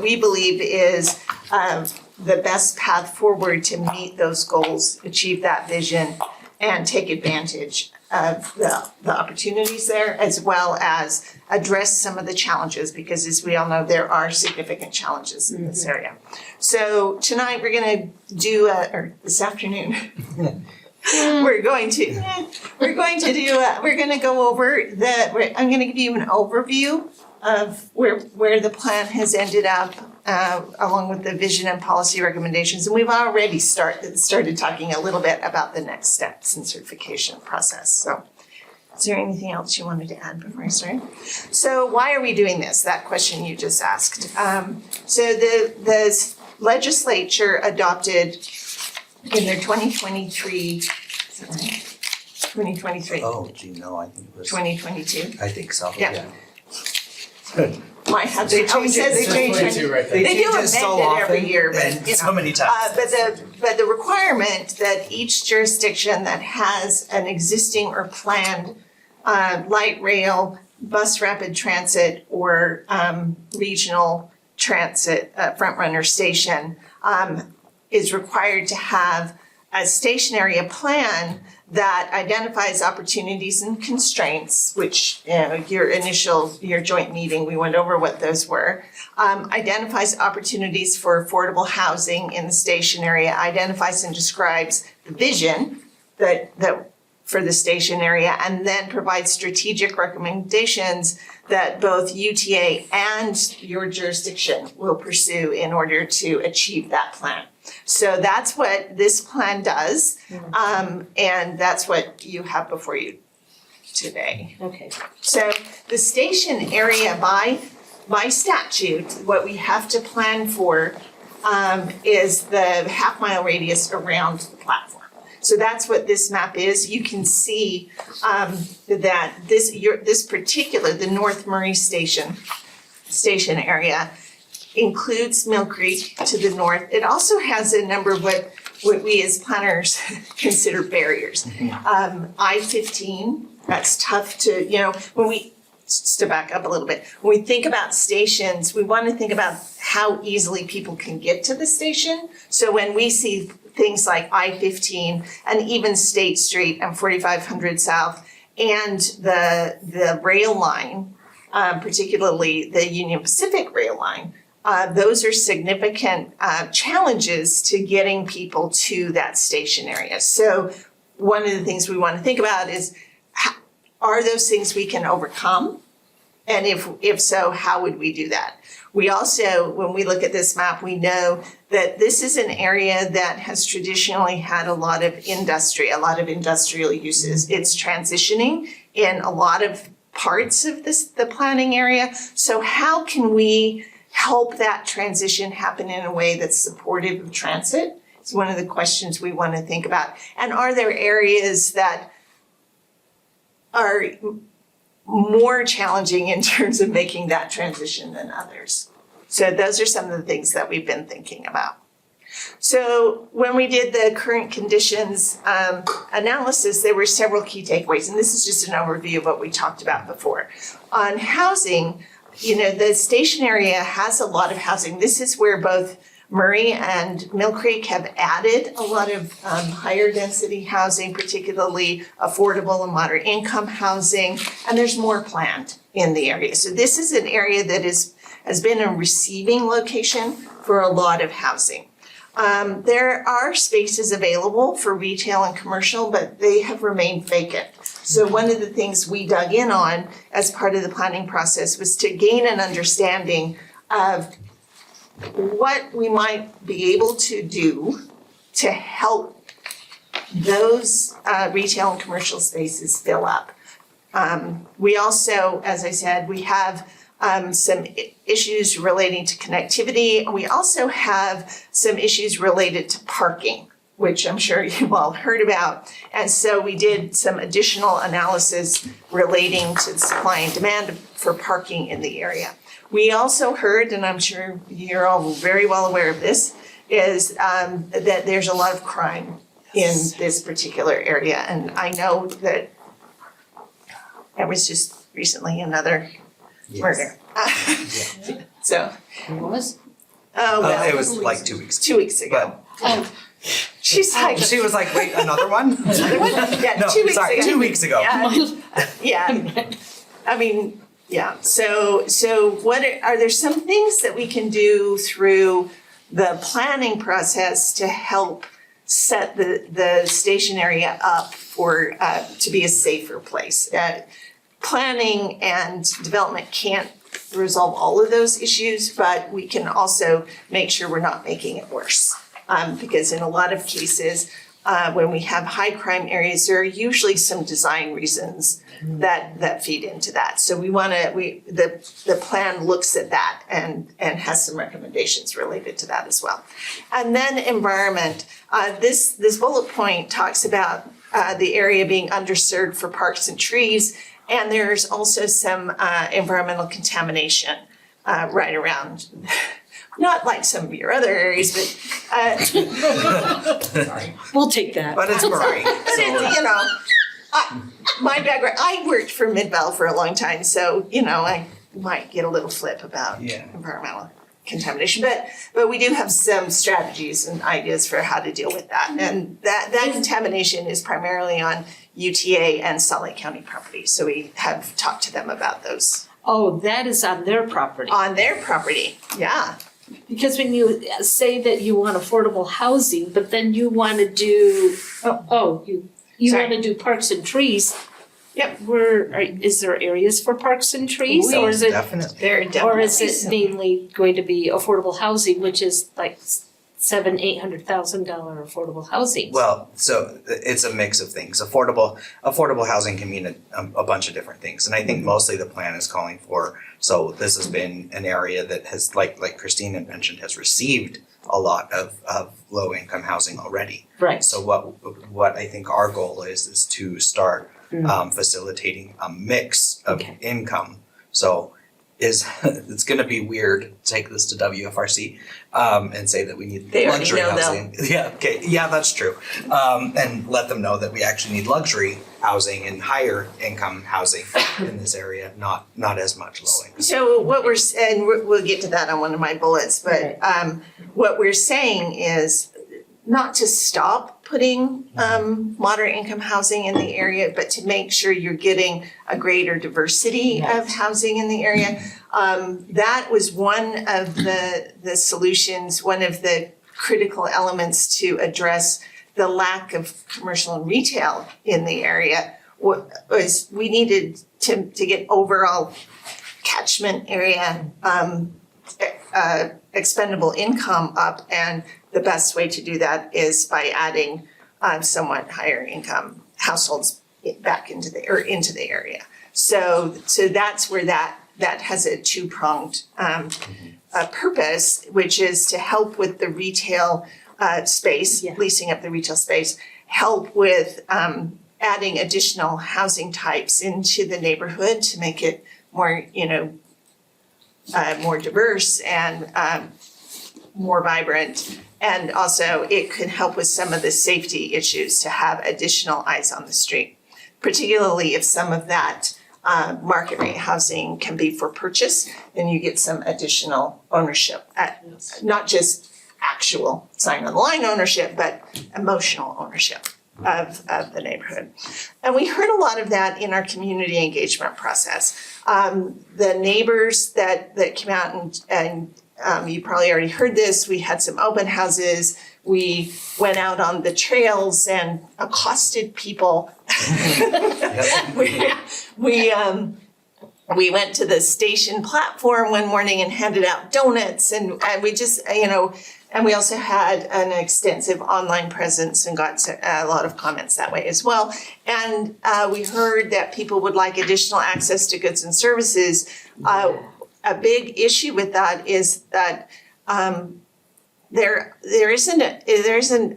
we believe is the best path forward to meet those goals, achieve that vision, and take advantage of the opportunities there, as well as address some of the challenges, because as we all know, there are significant challenges in this area. So tonight, we're gonna do, or this afternoon, we're going to go over I'm gonna give you an overview of where the plan has ended up, along with the vision and policy recommendations. And we've already started talking a little bit about the next steps in certification process. So is there anything else you wanted to add before I start? So why are we doing this? That question you just asked. So the legislature adopted in their 2023, is that right? 2023, Oh, gee, no, I think it was, 2022. I think so, Yeah. yeah. Why have they changed it? They change it. 22 right there. They do change it so amend it every often year, but and so many times. But the requirement that each jurisdiction that has an existing or planned light rail, bus rapid transit, or regional transit front runner station is required to have a station area plan that identifies opportunities and constraints, which, your joint meeting, we went over what those were. Identifies opportunities for affordable housing in the station area, identifies and describes the vision that for the station area, and then provides strategic recommendations that both UTA and your jurisdiction will pursue in order to achieve that plan. So that's what this plan does, and that's what you have before you today. Okay. So the station area by statute, what we have to plan for is the half-mile radius around the platform. So that's what this map is. You can see that this particular, the North Murray station area, includes Mill Creek to the north. It also has a number of what we as planners consider barriers. I-15, that's tough to, when we, just to back up a little bit, when we think about stations, we want to think about how easily people can get to the station. So when we see things like I-15 and even State Street and 4500 South and the rail line, particularly the Union Pacific rail line, those are significant challenges to getting people to that station area. So one of the things we want to think about is, are those things we can overcome? And if so, how would we do that? We also, when we look at this map, we know that this is an area that has traditionally had a lot of industrial uses. It's transitioning in a lot of parts of the planning area. So how can we help that transition happen in a way that's supportive of transit? It's one of the questions we want to think about. And are there areas that are more challenging in terms of making that transition than others? So those are some of the things that we've been thinking about. So when we did the current conditions analysis, there were several key takeaways, and this is just an overview of what we talked about before. On housing, the station area has a lot of housing. This is where both Murray and Mill Creek have added a lot of higher density housing, particularly affordable and moderate income housing, and there's more planned in the area. So this is an area that has been a receiving location for a lot of housing. There are spaces available for retail and commercial, but they have remained vacant. So one of the things we dug in on as part of the planning process was to gain an understanding of what we might be able to do to help those retail and commercial spaces fill up. We also, as I said, we have some issues relating to connectivity. We also have some issues related to parking, which I'm sure you've all heard about. And so we did some additional analysis relating to the supply and demand for parking in the area. We also heard, and I'm sure you're all very well aware of this, is that there's a lot of crime in this particular area. And I know that there was just recently another murder. So. It was? Oh, well. It was like 2 weeks. 2 weeks ago. She's like. She was like, wait, another one? Another one? Yeah, No, 2 weeks sorry, ago. 2 weeks ago. Yeah. I mean, yeah, so what are there some things that we can do through the planning process to help set the station area up for, to be a safer place? Planning and development can't resolve all of those issues, but we can also make sure we're not making it worse. Because in a lot of cases, when we have high crime areas, there are usually some design reasons that feed into that. So the plan looks at that and has some recommendations related to that as well. And then environment, this bullet point talks about the area being underserved for parks and trees, and there's also some environmental contamination right around. Not like some of your other areas, but Sorry. We'll take that. But it's Murray. But it's, you know, my background, I worked for Midvale for a long time, so, you know, I might get a little flip about environmental contamination. But we do have some strategies and ideas for how to deal with that. And that contamination is primarily on UTA and Salt Lake County property. So we have talked to them about those. Oh, that is on their property. On their property, yeah. Because when you say that you want affordable housing, but then you wanna do, you Sorry. wanna do parks and trees. Yep. Is there areas for parks and trees, or is it, Definitely. There are or definitely is it some. mainly going to be affordable housing, which is like $700,000-800,000 affordable housing? Well, so it's a mix of things. Affordable housing can mean a bunch of different things. And I think mostly the plan is calling for, so this has been an area that has, like Christine had mentioned, has received a lot of low income housing already. Right. So what I think our goal is to start facilitating a mix of income. So it's gonna be weird to take this to WFRC and say that we need They already luxury know housing. Yeah, okay, yeah, that's true. And let them know that we actually need luxury housing and higher income housing in this area, not as much low income. So what we'll get to that on one of my bullets, but what we're saying is not to stop putting moderate income housing in the area, but to make sure you're getting a greater diversity of housing in the area. That was one of the solutions, one of the critical elements to address the lack of commercial and retail in the area. Was we needed to get overall catchment area expendable income up, and the best way to do that is by adding somewhat higher income households back into the area. So that's where that has a two-pronged purpose, which is to help with the retail space, leasing up the retail space, help with adding additional housing types into the neighborhood to make it more, more diverse and more vibrant. And also it could help with some of the safety issues to have additional eyes on the street, particularly if some of that market rate housing can be for purchase, then you get some additional ownership, not just actual sign on the line ownership, but emotional ownership of the neighborhood. And we heard a lot of that in our community engagement process. The neighbors that came out and you probably already heard this, we had some open houses. We went out on the trails and accosted people. We went to the station platform one morning and handed out donuts and we just, and we also had an extensive online presence and got a lot of comments that way as well. And we heard that people would like additional access to goods and services. A big issue with that is that there isn't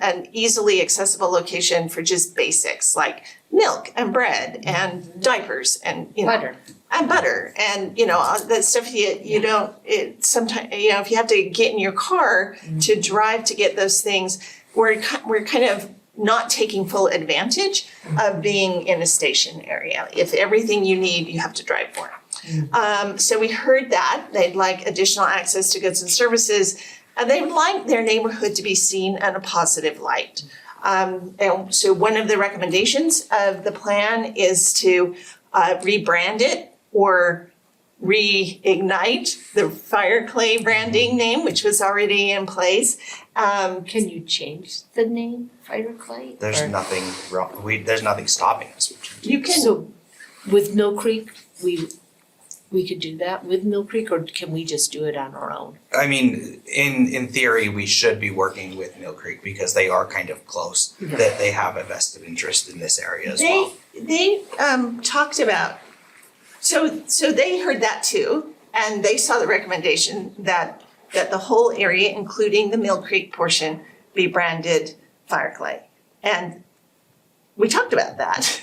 an easily accessible location for just basics like milk and bread and diapers and Butter. And butter and that stuff you don't, sometimes if you have to get in your car to drive to get those things, we're kind of not taking full advantage of being in a station area. If everything you need, you have to drive for. So we heard that they'd like additional access to goods and services, and they would like their neighborhood to be seen in a positive light. And so one of the recommendations of the plan is to rebrand it or reignite the Fire Clay branding name, which was already in place. Can you change the name Fire Clay? There's Or- nothing wrong, there's nothing stopping us. You can, So with Mill Creek, we could do that with Mill Creek, or can we just do it on our own? I mean, in theory, we should be working with Mill Creek because they are kind of close. That they have a vested interest in this area as well. they talked about, so they heard that too, and they saw the recommendation that the whole area, including the Mill Creek portion, be branded Fire Clay. And we talked about that.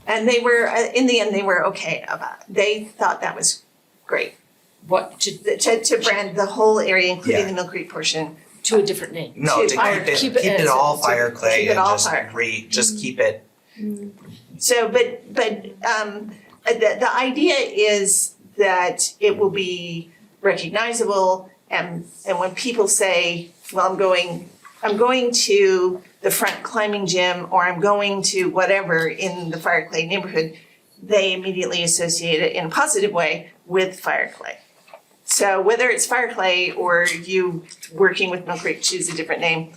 And they were, in the end, they were okay about it. They thought that was great. What, To brand the whole area, including Yeah. the Mill Creek portion. to a different name? No, to Fire- keep it all Fire Clay keep it and all just Fire. just keep it. So, but the idea is that it will be recognizable, and when people say, well, I'm going to the front climbing gym, or I'm going to whatever in the Fire Clay neighborhood, they immediately associate it in a positive way with Fire Clay. So whether it's Fire Clay or you working with Mill Creek, choose a different name,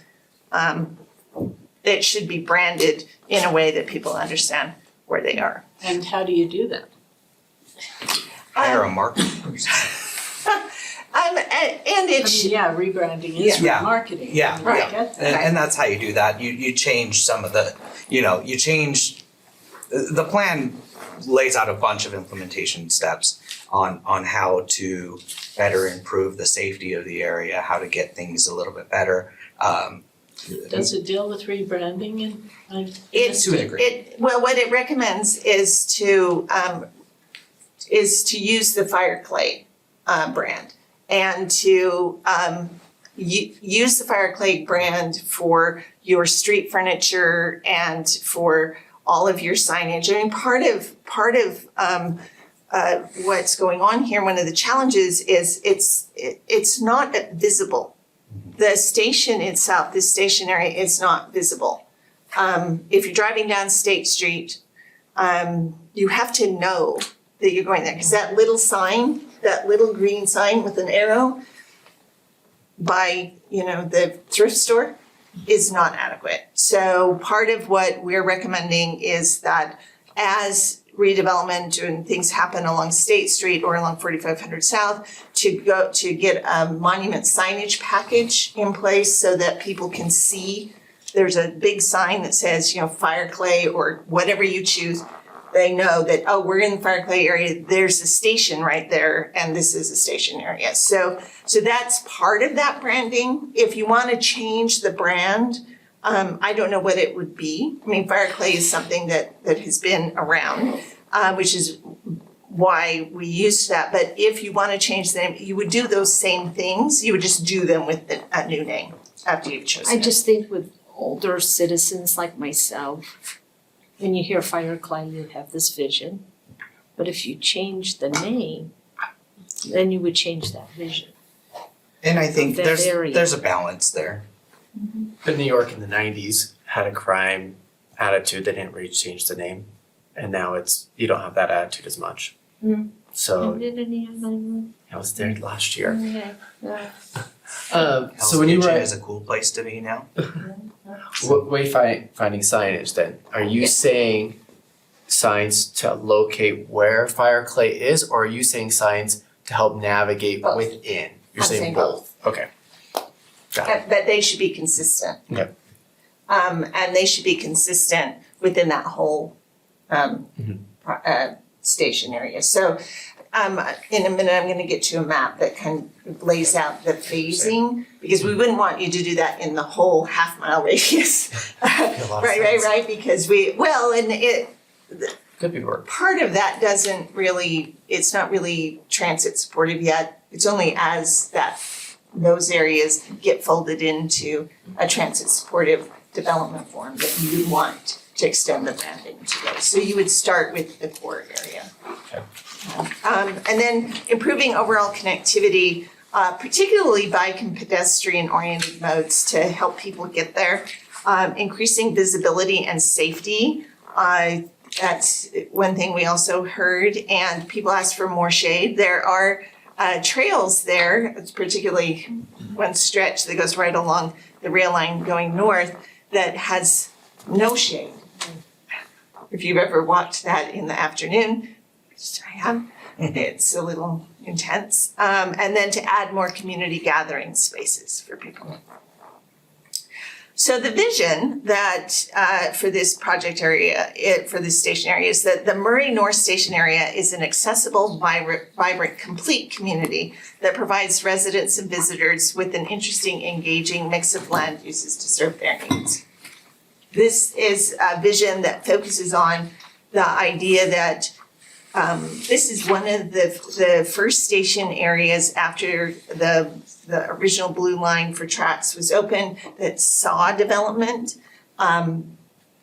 it should be branded in a way that people understand where they are. And how do you do that? Hire a marketing person. And it's, Rebranding is Yeah. remarketing. Yeah, I yeah. get that. And that's how you do that. You change some of the, you change, the plan lays out a bunch of implementation steps on how to better improve the safety of the area, how to get things a little bit better. Does it deal with rebranding and? it's, To a degree. well, what it recommends is to use the Fire Clay brand, and to use the Fire Clay brand for your street furniture and for all of your signage. I mean, part of what's going on here, one of the challenges is it's not visible. The station itself, this station area, is not visible. If you're driving down State Street, you have to know that you're going there, because that little sign, that little green sign with an arrow by, the thrift store is not adequate. So part of what we're recommending is that as redevelopment and things happen along State Street or along 4500 South, to get a monument signage package in place so that people can see. There's a big sign that says, Fire Clay or whatever you choose. They know that, oh, we're in the Fire Clay area, there's a station right there, and this is a station area. So that's part of that branding. If you want to change the brand, I don't know what it would be. I mean, Fire Clay is something that has been around, which is why we used that. But if you want to change the name, you would do those same things. You would just do them with a new name after you've chosen I it. just think with older citizens like myself, when you hear Fire Clay, you have this vision. But if you change the name, then you would change that vision. And I think That area. there's a balance there. But New York in the 90s had a crime attitude. They didn't really change the name. And now you don't have that attitude as much. So Did any of them? I was there last year. Yeah. So when you Hell's Kitchen write is a cool place to be now. wayfinding signage, then are you saying signs to locate where fire clay is, or are you saying signs to help navigate Both. within? You're I'm saying saying both. Okay. Got it. But they should be consistent. Okay. And they should be consistent within that whole, Mhm. station area. So, in a minute, I'm gonna get to a map that kind of lays out the phasing, because we wouldn't want you to do that in the whole half-mile radius. Right, because and it, Could be work. part of that doesn't really, it's not really transit supportive yet. It's only as those areas get folded into a transit supportive development form that you would want to extend the branding to those. So you would start with the core area. Okay. And then improving overall connectivity, particularly bike and pedestrian oriented modes to help people get there. Increasing visibility and safety. That's one thing we also heard, and people ask for more shade. There are trails there, it's particularly one stretch that goes right along the rail line going north that has no shade. If you've ever walked that in the afternoon, which I have, it's a little intense. And then to add more community gathering spaces for people. So the vision that for this project area, for this station area, is that the Murray North Station area is an accessible, vibrant, complete community that provides residents and visitors with an interesting, engaging mix of land uses to serve their needs. This is a vision that focuses on the idea that this is one of the first station areas after the original blue line for tracks was open that saw development.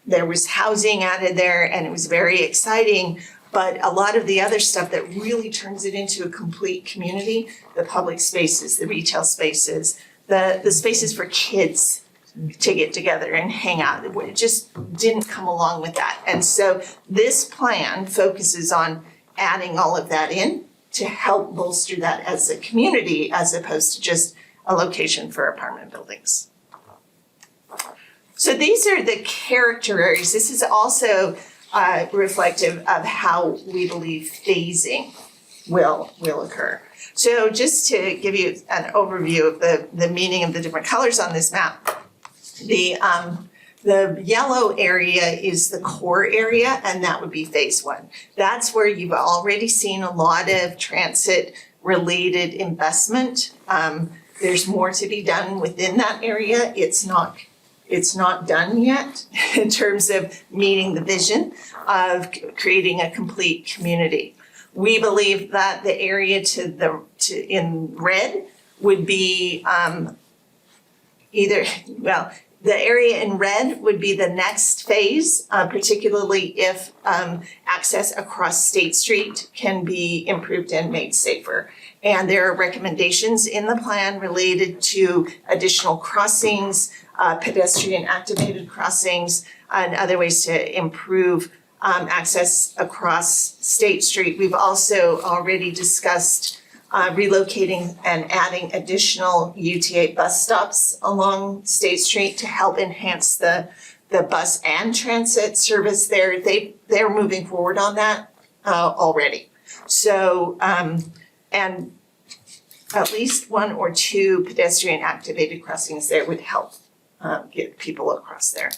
There was housing added there and it was very exciting, but a lot of the other stuff that really turns it into a complete community, the public spaces, the retail spaces, the spaces for kids to get together and hang out, it just didn't come along with that. And so this plan focuses on adding all of that in to help bolster that as a community as opposed to just a location for apartment buildings. So these are the character areas. This is also reflective of how we believe phasing will occur. So just to give you an overview of the meaning of the different colors on this map, the yellow area is the core area, and that would be phase one. That's where you've already seen a lot of transit-related investment. There's more to be done within that area. It's not done yet in terms of meeting the vision of creating a complete community. We believe that the area in red would be the area in red would be the next phase, particularly if access across State Street can be improved and made safer. And there are recommendations in the plan related to additional crossings, pedestrian activated crossings, and other ways to improve access across State Street. We've also already discussed relocating and adding additional UTA bus stops along State Street to help enhance the bus and transit service there. They're moving forward on that already. So, and at least one or two pedestrian activated crossings there would help get people across there.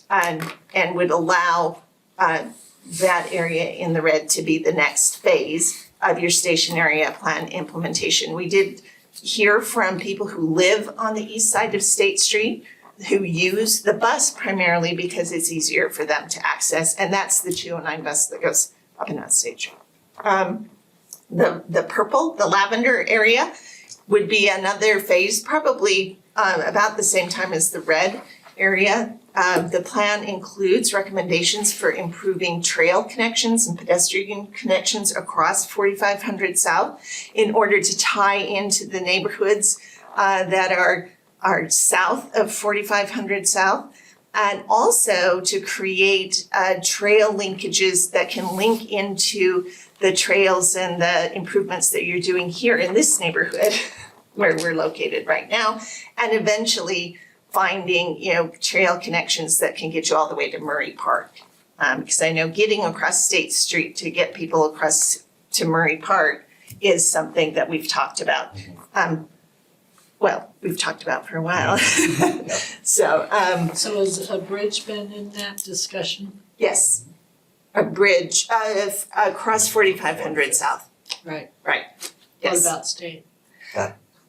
And would allow that area in the red to be the next phase of your station area plan implementation. We did hear from people who live on the east side of State Street who use the bus primarily because it's easier for them to access, and that's the 209 bus that goes up and down State Street. The purple, the lavender area would be another phase, probably about the same time as the red area. The plan includes recommendations for improving trail connections and pedestrian connections across 4500 South in order to tie into the neighborhoods that are south of 4500 South. And also to create trail linkages that can link into the trails and the improvements that you're doing here in this neighborhood where we're located right now, and eventually finding, trail connections that can get you all the way to Murray Park. Because I know getting across State Street to get people across to Murray Park is something that we've talked about. We've talked about for a while. So has a bridge been in that discussion? yes, a bridge across 4500 South. Right. Right. What Yes. about state?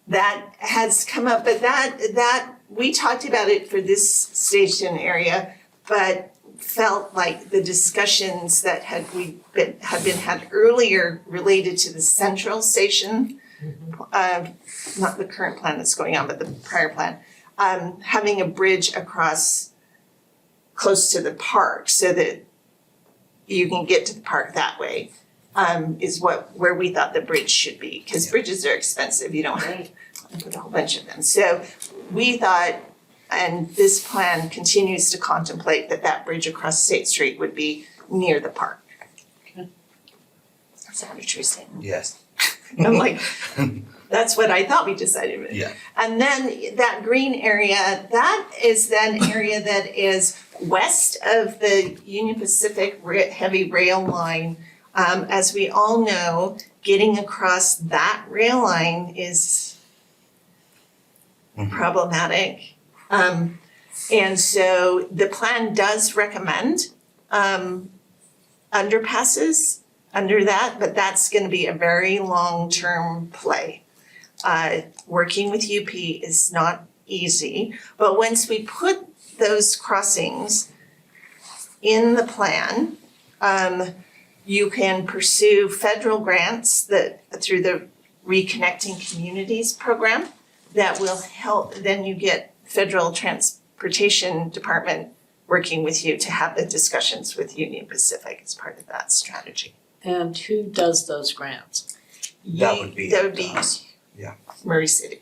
That has come up, but that we talked about it for this station area, but felt like the discussions that had been had earlier related to the central station, not the current plan that's going on, but the prior plan, having a bridge across close to the park so that you can get to the park that way, is where we thought the bridge should be, because bridges are expensive, you don't want to put a whole bunch of them. So we thought, and this plan continues to contemplate that bridge across State Street would be near the park. Okay. Is that a true statement? Yes. I'm like, that's what I thought we decided. Yeah. And then that green area, that is an area that is west of the Union Pacific heavy rail line. As we all know, getting across that rail line is problematic. And so the plan does recommend underpasses under that, but that's gonna be a very long-term play. Working with UP is not easy, but once we put those crossings in the plan, you can pursue federal grants that through the Reconnecting Communities program that will help, then you get federal transportation department working with you to have the discussions with Union Pacific as part of that strategy. And who does those grants? That would be us. Yeah. Murray City.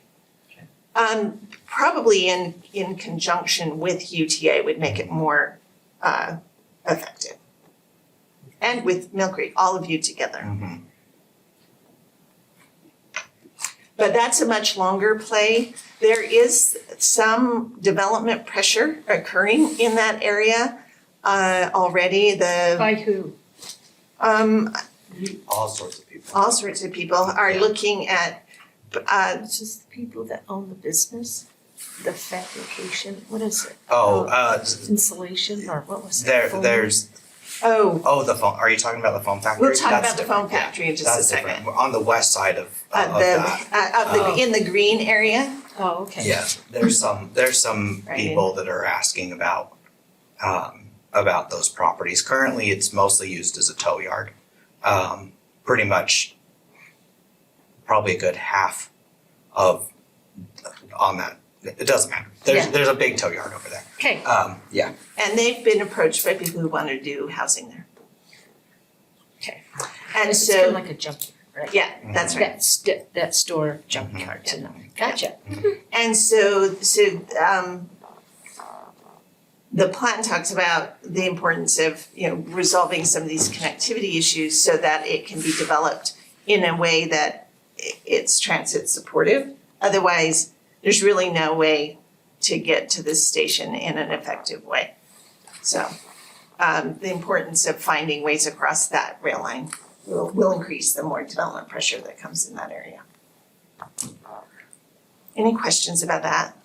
Probably in conjunction with UTA would make it more effective. And with Mill Creek, all of you together. Mhm. But that's a much longer play. There is some development pressure occurring in that area already. By who? All sorts of people. All sorts of people are Yeah. looking at Is this the people that own the business? The fabrication, what is it? Insulation or what was it? Foam? There's, the phone, are you talking about the foam factory? We'll talk That's about the foam different, yeah. factory in just a That's second. different. We're on the west side of that. In the green area. Oh, okay. Yeah, there's some Right. people that are asking about those properties. Currently, it's mostly used as a tow yard. Pretty much, probably a good half of, on that, it doesn't matter. There's a big tow yard over there. Okay. Yeah. And they've been approached by people who want to do housing there. Okay. And It's kind of so, like a junkyard, right? yeah, that's right. That store junkyard, Yeah. Gotcha. And so the plan talks about the importance of, resolving some of these connectivity issues so that it can be developed in a way that it's transit supportive. Otherwise, there's really no way to get to this station in an effective way. So, the importance of finding ways across that rail line will increase the more development pressure that comes in that area. Any questions about that?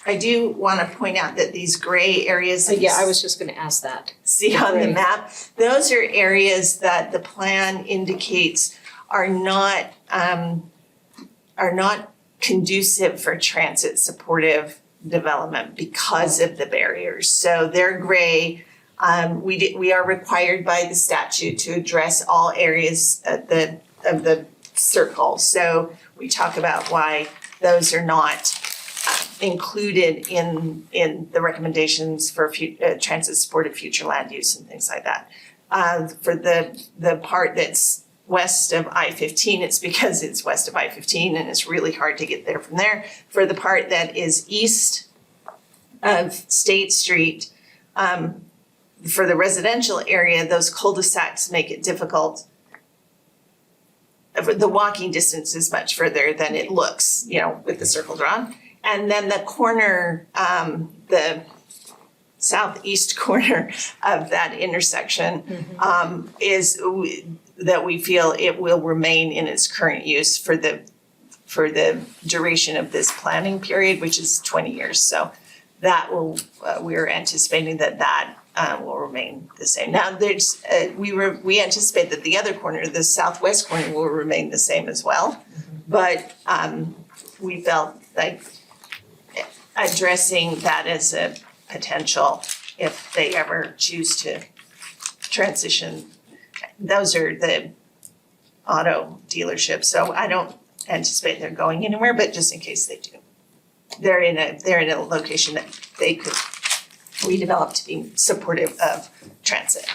I do want to point out that these gray areas that you Yeah, I was just gonna ask that. see on the Gray. map, those are areas that the plan indicates are not conducive for transit supportive development because of the barriers. So they're gray. We are required by the statute to address all areas of the circle. So we talk about why those are not included in the recommendations for transit supportive future land use and things like that. For the part that's west of I-15, it's because it's west of I-15 and it's really hard to get there from there. For the part that is east of State Street, for the residential area, those cul-de-sacs make it difficult. The walking distance is much further than it looks, with the circle drawn. And then the corner, the southeast corner of that intersection, that we feel it will remain in its current use for the duration of this planning period, which is 20 years. So that will, we're anticipating that will remain the same. Now, we anticipate that the other corner, the southwest corner, will remain the same as well. But we felt like addressing that as a potential if they ever choose to transition. Those are the auto dealerships, so I don't anticipate they're going anywhere, but just in case they do. They're in a location that they could redevelop to be supportive of transit,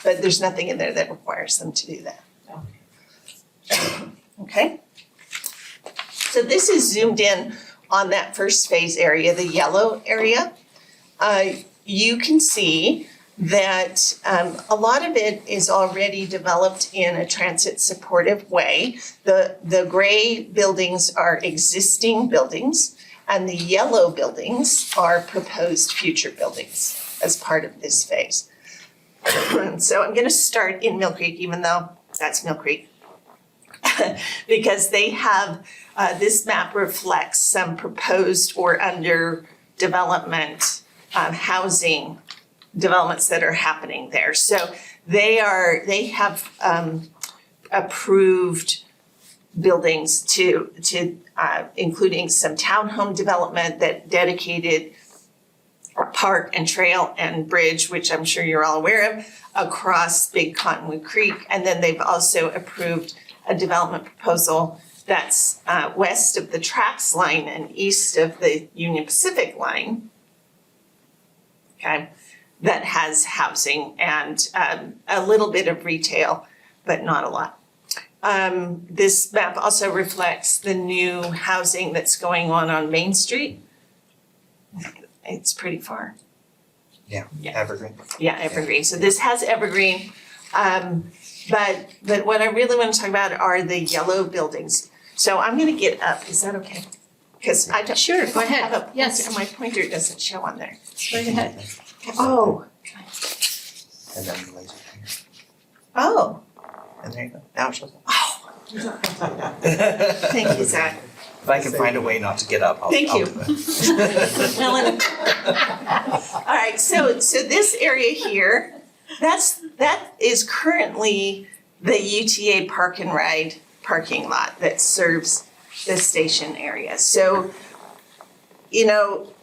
but there's nothing in there that requires them to do that. Okay? So this is zoomed in on that first phase area, the yellow area. You can see that a lot of it is already developed in a transit supportive way. The gray buildings are existing buildings, and the yellow buildings are proposed future buildings as part of this phase. So I'm gonna start in Mill Creek, even though that's Mill Creek, because they have, this map reflects some proposed or under development housing developments that are happening there. So they have approved buildings to including some townhome development that dedicated park and trail and bridge, which I'm sure you're all aware of, across Big Cottonwood Creek. And then they've also approved a development proposal that's west of the tracks line and east of the Union Pacific line. Okay, that has housing and a little bit of retail, but not a lot. This map also reflects the new housing that's going on Main Street. It's pretty far. Yeah, Evergreen. Yeah, Evergreen. So this has Evergreen. But what I really want to talk about are the yellow buildings. So I'm gonna get up, is that okay? Because I don't. Sure, go ahead. have a pointer, Yes. My pointer doesn't show on there. Go ahead. Oh, And then the laser pointer. oh, And there you go. Now it shows up. thank you, Zach. If I can find a way not to get up, I'll. Thank you. I'll do it. Helen. All right, so this area here, that is currently the UTA Park and Ride parking lot that serves the station area. So,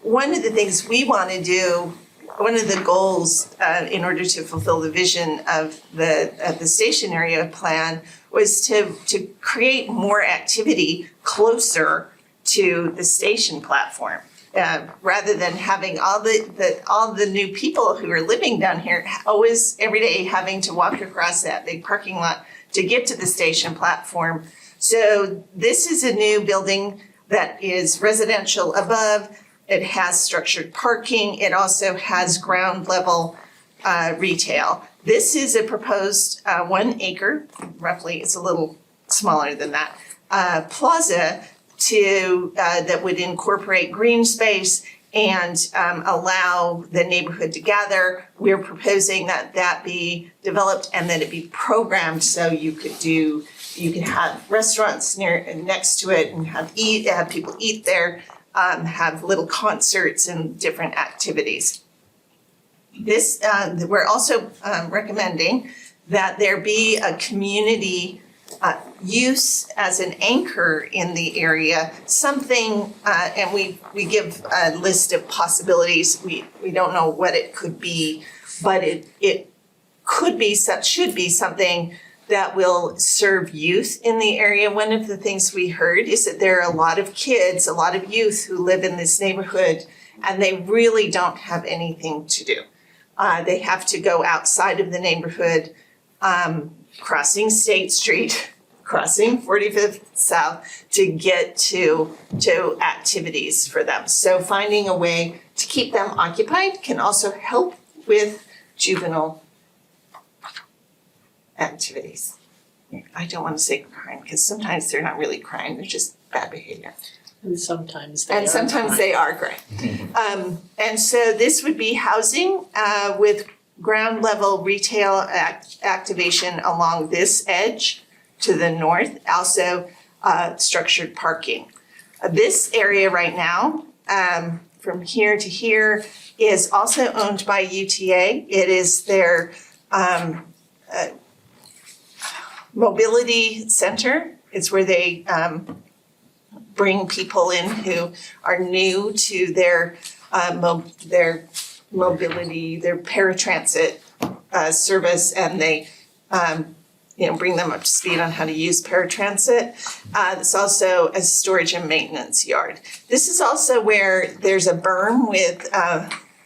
one of the things we want to do, one of the goals in order to fulfill the vision of the station area plan was to create more activity closer to the station platform. Rather than having all the new people who are living down here always every day having to walk across that big parking lot to get to the station platform. So this is a new building that is residential above. It has structured parking. It also has ground level retail. This is a proposed 1 acre, roughly, it's a little smaller than that, plaza that would incorporate green space and allow the neighborhood to gather. We're proposing that be developed and that it be programmed so you could have restaurants next to it and have people eat there, have little concerts and different activities. This, we're also recommending that there be a community use as an anchor in the area, something, and we give a list of possibilities. We don't know what it could be, but it could be, should be something that will serve youth in the area. One of the things we heard is that there are a lot of kids, a lot of youth who live in this neighborhood, and they really don't have anything to do. They have to go outside of the neighborhood, crossing State Street, crossing 45th South to get to activities for them. So finding a way to keep them occupied can also help with juvenile activities. I don't want to say crime, because sometimes they're not really crime, they're just bad behavior. And sometimes they are. And sometimes they are crime. And so this would be housing with ground level retail activation along this edge to the north, also structured parking. This area right now, from here to here, is also owned by UTA. It is their mobility center. It's where they bring people in who are new to their mobility, their paratransit service, and they bring them up to speed on how to use paratransit. It's also a storage and maintenance yard. This is also where there's a berm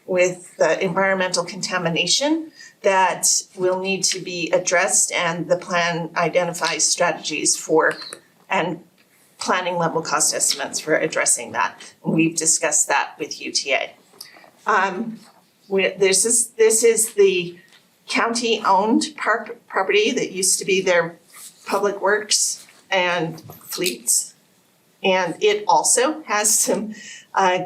with environmental contamination that will need to be addressed, and the plan identifies strategies for and planning level cost estimates for addressing that. We've discussed that with UTA. This is the county-owned property that used to be their public works and fleets. And it also has some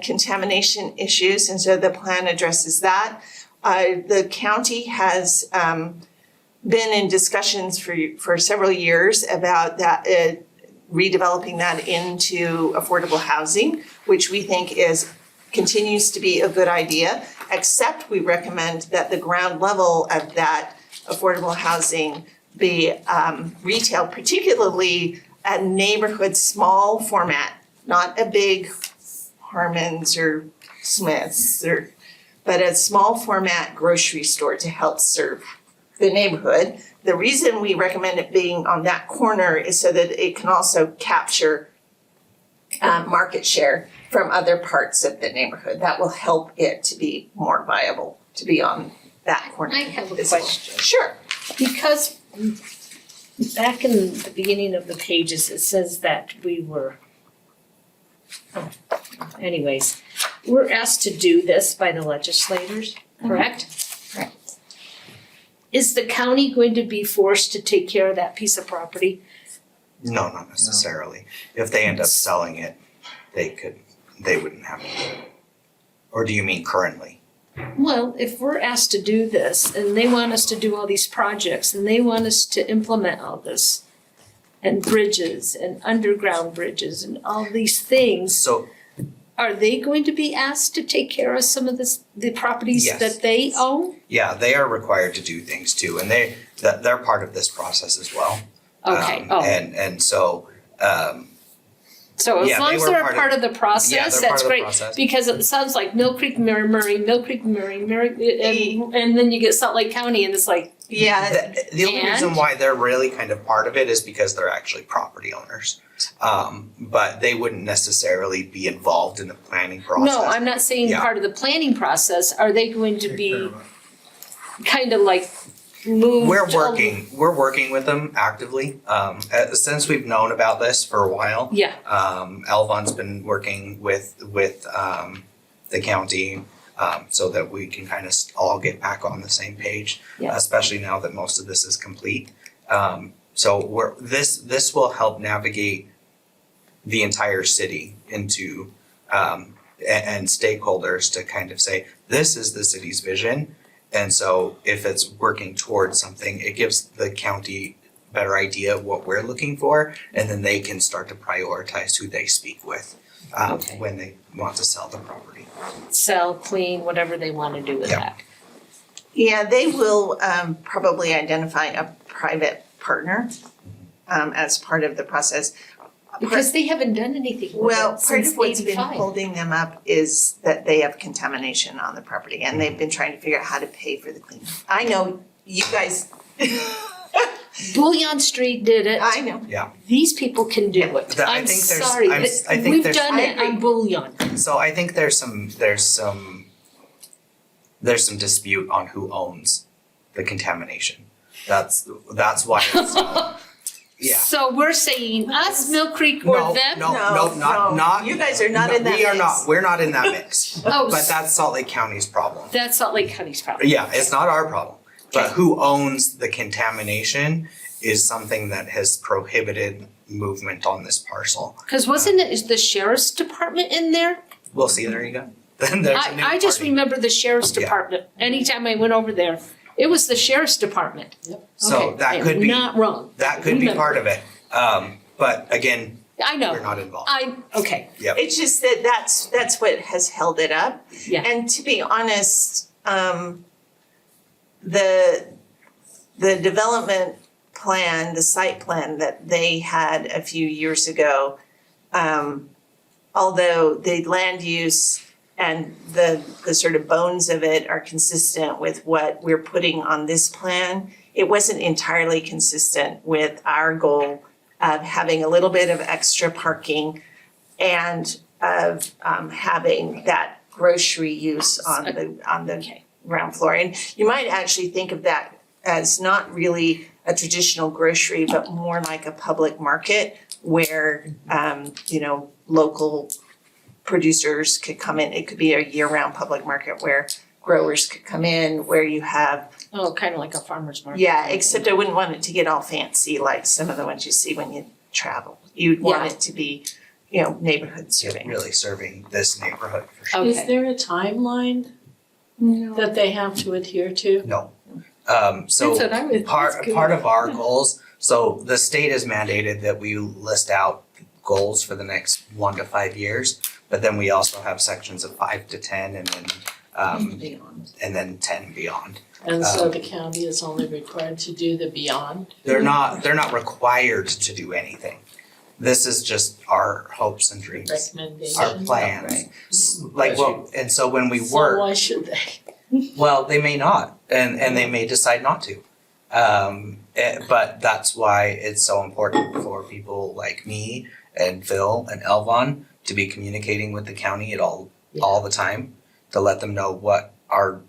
contamination issues, and so the plan addresses that. The county has been in discussions for several years about that, redeveloping that into affordable housing, which we think continues to be a good idea, except we recommend that the ground level of that affordable housing be retail, particularly a neighborhood small format, not a big Harmon's or Smith's, but a small format grocery store to help serve the neighborhood. The reason we recommend it being on that corner is so that it can also capture market share from other parts of the neighborhood. That will help it to be more viable to be on that corner. I have a as well. question. Sure. Because back in the beginning of the pages, it says that we were, anyways, we're asked to do this by the legislators, correct? Correct. Is the county going to be forced to take care of that piece of property? No, not necessarily. If they end up selling it, they wouldn't have to. Or do you mean currently? Well, if we're asked to do this and they want us to do all these projects and they want us to implement all this and bridges and underground bridges and all these things, So are they going to be asked to take care of some of the properties Yes. that they own? yeah, they are required to do things too, and they're part of this process as well. Okay, And so so as yeah, long they as were they're part a part of the yeah, process, they're part that's of the great. process. Because it sounds like Mill Creek, Murray, Mill Creek, Murray, and then you get Salt Lake County and it's like, Yeah, The only reason And? why they're really kind of part of it is because they're actually property owners. But they wouldn't necessarily be involved in the planning process. no, I'm not saying Yeah. part of the planning process. Are they going to Take care be of it. kind of like moved? We're working with them actively. Since we've known about this for a while. Yeah, Alvon's been working with the county, so that we can kind of all get back on the same page. Yeah. Especially now that most of this is complete. So this will help navigate the entire city into, and stakeholders to kind of say, this is the city's vision. And so if it's working towards something, it gives the county a better idea of what we're looking for, and then they can start to prioritize who they speak with Okay. when they want to sell the property. sell, clean, whatever they want to do with Yeah. that. yeah, they will probably identify a private partner as part of the process. Because they haven't done anything with Well, it part since of what's been '85. holding them up is that they have contamination on the property, and they've been trying to figure out how to pay for the cleanup. I know you guys, Bouillon Street did it. I know. These people can do it. That- I I'm think there's- sorry, I'm- but I think we've there's- done I it on agree. Bouillon. So I think there's some dispute on who owns the contamination. That's why it's Yeah. So we're saying us, Mill Creek, or No, them? no, not. You guys are not in that We are mix. not, we're not in that mix. Oh, But that's Salt Lake County's problem. that's Salt Lake County's problem. Yeah, it's not our problem. But who owns the contamination is something that has prohibited movement on this parcel. Because wasn't it, is the sheriff's department in there? We'll see, there you go. Then there's a new I just party. remember the sheriff's Yeah. department. Anytime I went over there, it was the sheriff's department. So Okay, I that am could be, not wrong. that could be Remember. part of it. But again, I know. we're not involved. Okay, It's just that that's what has held it up. yeah. And to be honest, the development plan, the site plan that they had a few years ago, although the land use and the sort of bones of it are consistent with what we're putting on this plan, it wasn't entirely consistent with our goal of having a little bit of extra parking and of having that grocery use on the Okay. ground floor. And you might actually think of that as not really a traditional grocery, but more like a public market where, local producers could come in. It could be a year-round public market where growers could come in, where you have, Oh, kind of like a farmer's market. yeah, except I wouldn't want it to get all fancy like some of the ones you see when you travel. You'd want Yeah. it to be, neighborhood serving. really serving this neighborhood for sure. Okay. Is there a timeline that they have to adhere to? No. That's what I would- Part that's good. of our goals, so the state has mandated that we list out goals for the next 1 to 5 years, but then we also have sections of 5 to 10 and then 10 beyond. And so the county is only required to do the beyond? They're not required to do anything. This is just our hopes and dreams, Recommendations? our plans. Like, well, and so when we So work, why should they? well, they may not, and they may decide not to. But that's why it's so important for people like me and Phil and Elvon to be communicating with the county all the time, to let them know what our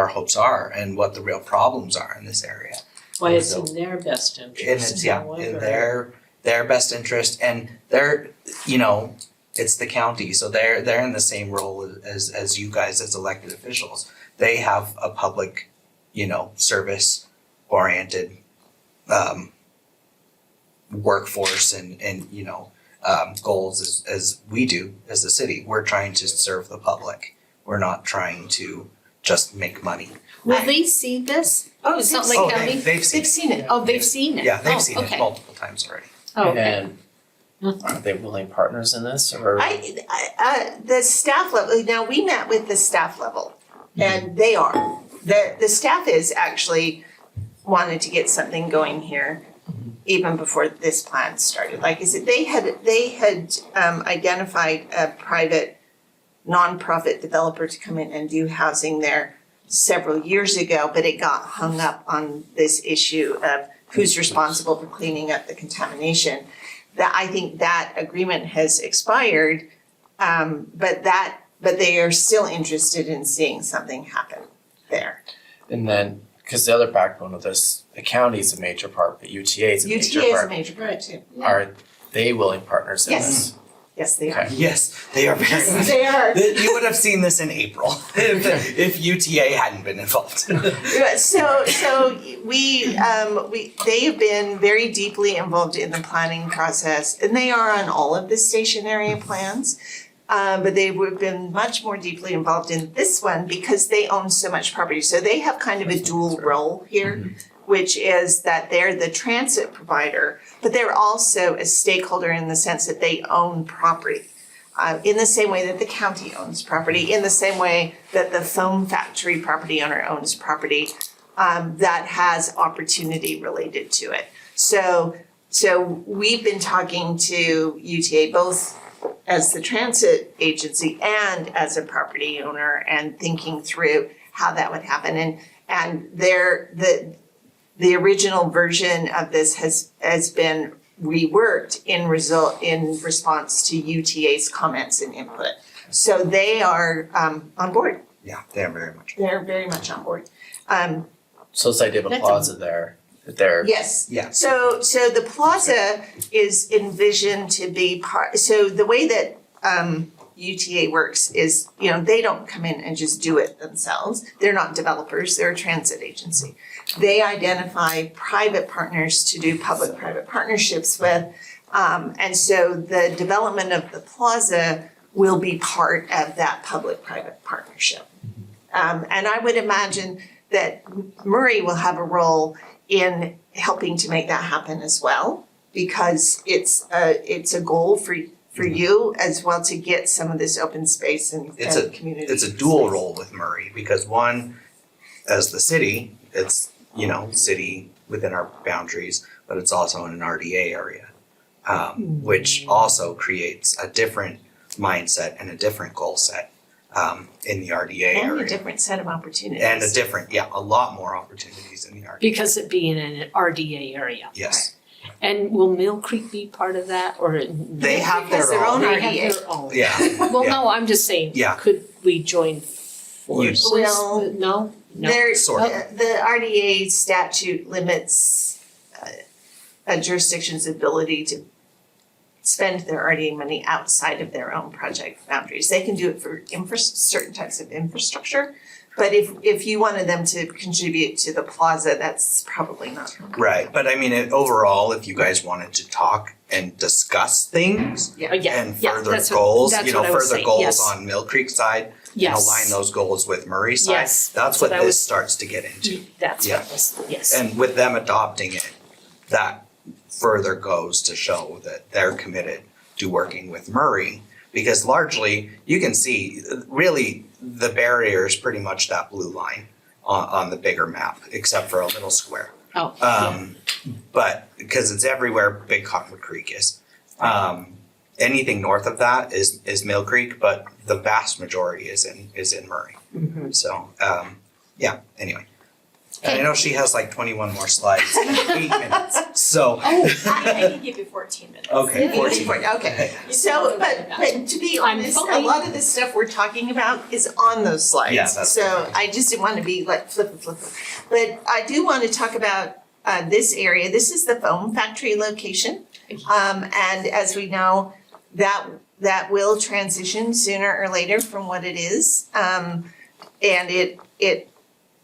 hopes are and what the real problems are in this area. Why it's in their best interest. And it's, in however- their best interest, and it's the county, so they're in the same role as you guys as elected officials. They have a public, service oriented workforce and goals as we do as the city. We're trying to serve the public. We're not trying to just make money. Will they see this? Oh, It's not they've- like Oh, county? they've seen They've seen it. Oh, they've seen it? Yeah, they've Oh, seen it okay. multiple times already. Oh, okay. And are they willing partners in this or? The staff level, now we met with the staff level and they are. The staff is actually wanted to get something going here even before this plan started. Like I said, they had identified a private nonprofit developer to come in and do housing there several years ago, but it got hung up on this issue of who's responsible for cleaning up the contamination. That I think that agreement has expired, but they are still interested in seeing something happen there. And then, because the other backbone of this, the county is a major part, but UTA is a major UTA is a part. major part too. Are they willing partners in Yes. this? Yes, they are. Okay. Yes, they are very much. They are. You would have seen this in April if UTA hadn't been involved. So they have been very deeply involved in the planning process, and they are on all of the station area plans. But they would have been much more deeply involved in this one because they own so much property. So they have kind of a dual role here, which is that they're the transit provider, but they're also a stakeholder in the sense that they own property. In the same way that the county owns property, in the same way that the foam factory property owner owns property that has opportunity related to it. So we've been talking to UTA both as the transit agency and as a property owner and thinking through how that would happen. And the original version of this has been reworked in response to UTA's comments and input. So they are on board. Yeah, they're very much. They're very much on board. So this idea of a That's a- plaza there, that they're, Yes. Yeah. So the plaza is envisioned to be part, so the way that UTA works is, they don't come in and just do it themselves. They're not developers, they're a transit agency. They identify private partners to do public-private partnerships with. And so the development of the plaza will be part of that public-private partnership. And I would imagine that Murray will have a role in helping to make that happen as well, because it's a goal for you as well to get some of this open space and community. It's a dual space. role with Murray, because one, as the city, it's, city within our boundaries, but it's also in an RDA area, which also creates a different mindset and a different goal set in the RDA And area. a different set of opportunities. And a lot more opportunities in the RDA. Because it being in an RDA area. Yes, And will Mill Creek be part of that or? they have Has their their own. own They have RDA. their own. Yeah, Well, yeah. no, I'm just saying, Yeah. could we join forces? Well, No? No. There's, Sort the RDA statute limits a jurisdiction's ability to spend their RDA money outside of their own project boundaries. They can do it for certain types of infrastructure, but if you wanted them to contribute to the plaza, that's probably not. Right, but I mean, overall, if you guys wanted to talk and discuss things Yeah, and yeah, further that's what- goals, that's what I was further saying, goals yes. on Mill Creek side and Yes. align those goals with Murray side, Yes, that's what what I this was- starts to get into. That's Yeah. what I was, yes. And with them adopting it, that further goes to show that they're committed to working with Murray. Because largely, you can see, really, the barrier is pretty much that blue line on the bigger map, except for a little square. Oh, But, because it's everywhere Big Cottonwood Creek is. Anything north of that is Mill Creek, but the vast majority is in Murray. So, yeah, anyway. And I know she has like 21 more slides, 8 minutes, so. I can give you 14 minutes. Okay, 14. Okay, so, but to be honest, a lot of the stuff we're talking about is on those slides. Yeah, that's So I just didn't want to be like flip. But I do want to talk about this area. This is the foam factory location. And as we know, that will transition sooner or later from what it is. And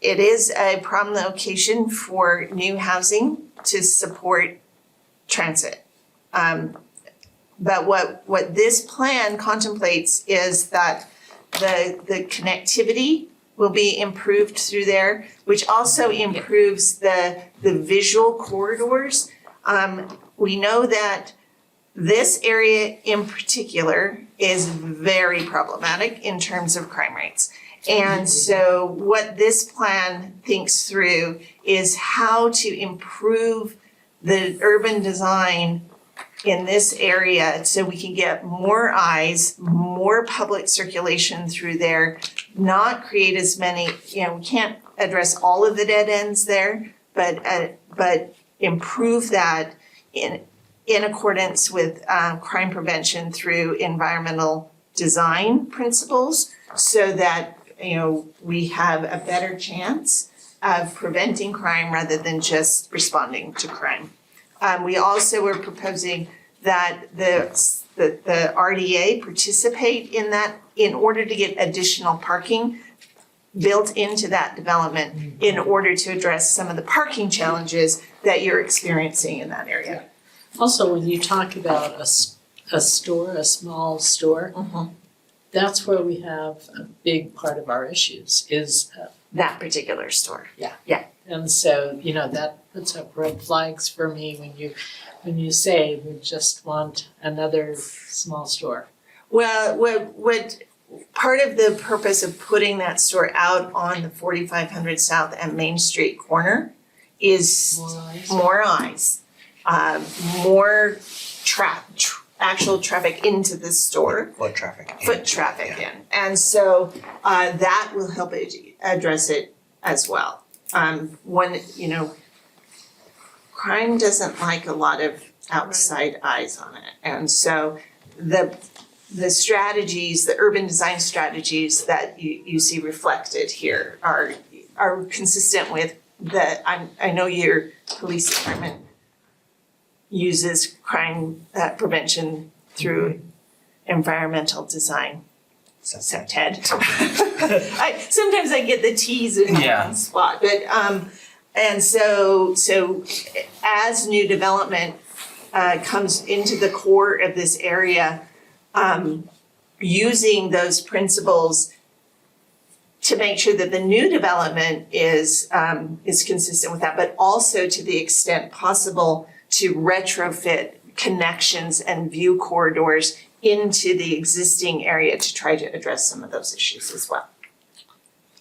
it is a prime location for new housing to support transit. But what this plan contemplates is that the connectivity will be improved through there, which also improves the visual corridors. We know that this area in particular is very problematic in terms of crime rates. And so what this plan thinks through is how to improve the urban design in this area so we can get more eyes, more public circulation through there, not create as many, we can't address all of the dead ends there, but improve that in accordance with crime prevention through environmental design principles so that we have a better chance of preventing crime rather than just responding to crime. We also were proposing that the RDA participate in that in order to get additional parking built into that development in order to address some of the parking challenges that you're experiencing in that area. Also, when you talk about a store, a small store, that's where we have a big part of our issues is, That particular store. and so, that puts up red flags for me when you say we just want another small store. Well, what part of the purpose of putting that store out on the 4500 South and Main Street corner is more eyes, more actual traffic into the store. Foot traffic. Foot traffic in. And so that will help address it as well. Crime doesn't like a lot of outside eyes on it. And so the strategies, the urban design strategies that you see reflected here are consistent with I know you're police department uses crime prevention through environmental design. So Ted. Sometimes I get the T's in the wrong spot, but and so as new development comes into the core of this area, using those principles to make sure that the new development is consistent with that, but also to the extent possible to retrofit connections and view corridors into the existing area to try to address some of those issues as well.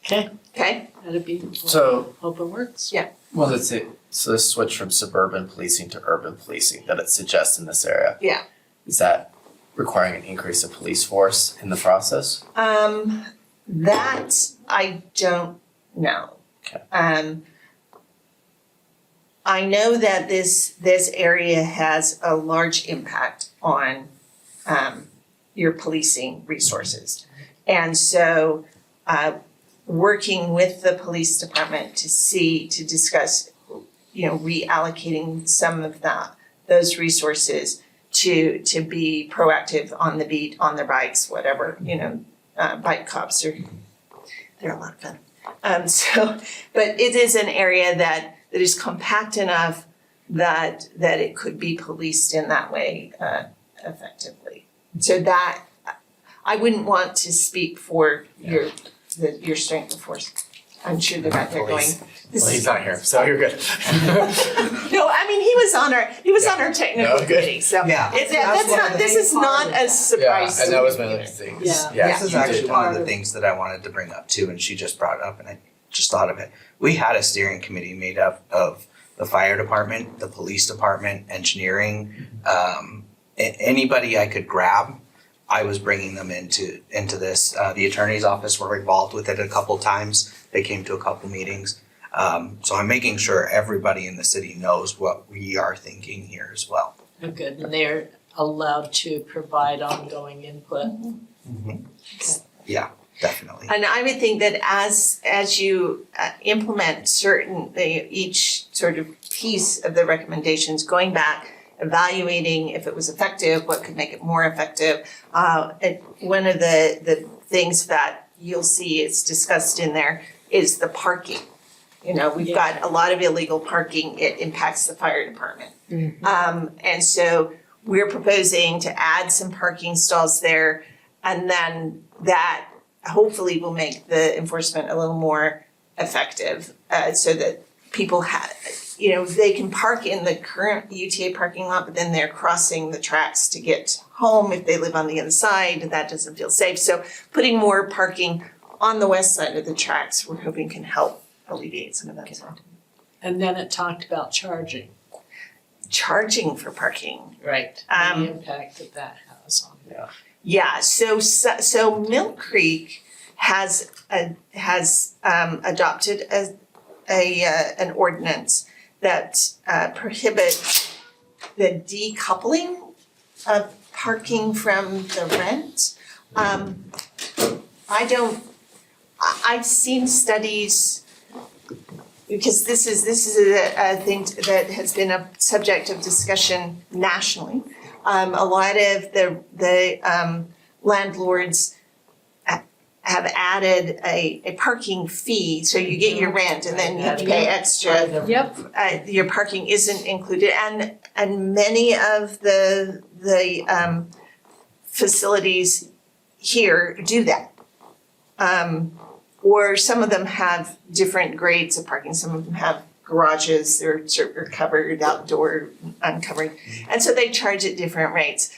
Okay, Okay? that'd be, So, hope it works. well, let's say, so this switch from suburban policing to urban policing that it suggests in this area. Yeah. Is that requiring an increase of police force in the process? That I don't know. Okay. I know that this area has a large impact on your policing resources. And so working with the police department to discuss, reallocating some of those resources to be proactive on the beat, on their bikes, whatever, bike cops they're a lot of fun. But it is an area that is compact enough that it could be policed in that way effectively. So that, I wouldn't want to speak for your strength of force. I'm sure they're out there going, Police. this Well, is. he's not here, so you're good. No, I mean, he was on our technical No, good. committee, so Yeah. that's not, this is not a surprise to And that was me my either. other thing. Yeah. This is you actually did. one of the things that I wanted to bring up too, and she just brought it up, and I just thought of it. We had a steering committee made up of the fire department, the police department, engineering, anybody I could grab. I was bringing them into this. The attorney's office were involved with it a couple times. They came to a couple meetings. So I'm making sure everybody in the city knows what we are thinking here as well. Oh, good, and they're allowed to provide ongoing input. Yeah, definitely. And I would think that as you implement each sort of piece of the recommendations, going back, evaluating if it was effective, what could make it more effective. One of the things that you'll see is discussed in there is the parking. We've got a lot of illegal parking, it impacts the fire department. And so we're proposing to add some parking stalls there, and then that hopefully will make the enforcement a little more effective, so that people they can park in the current UTA parking lot, but then they're crossing the tracks to get home if they live on the inside, that doesn't feel safe. So putting more parking on the west side of the tracks, we're hoping can help alleviate some of that. And then it talked about charging. Charging for parking. Right. Um, The impact that has on. Yeah, so Mill Creek has adopted an ordinance that prohibits the decoupling of parking from the rent. I've seen studies, because this is a thing that has been a subject of discussion nationally. A lot of the landlords have added a parking fee, so you get your rent and then you have to pay extra. Yep. Your parking isn't included, and many of the facilities here do that. Or some of them have different grades of parking. Some of them have garages, they're covered, outdoor, uncovered, and so they charge at different rates.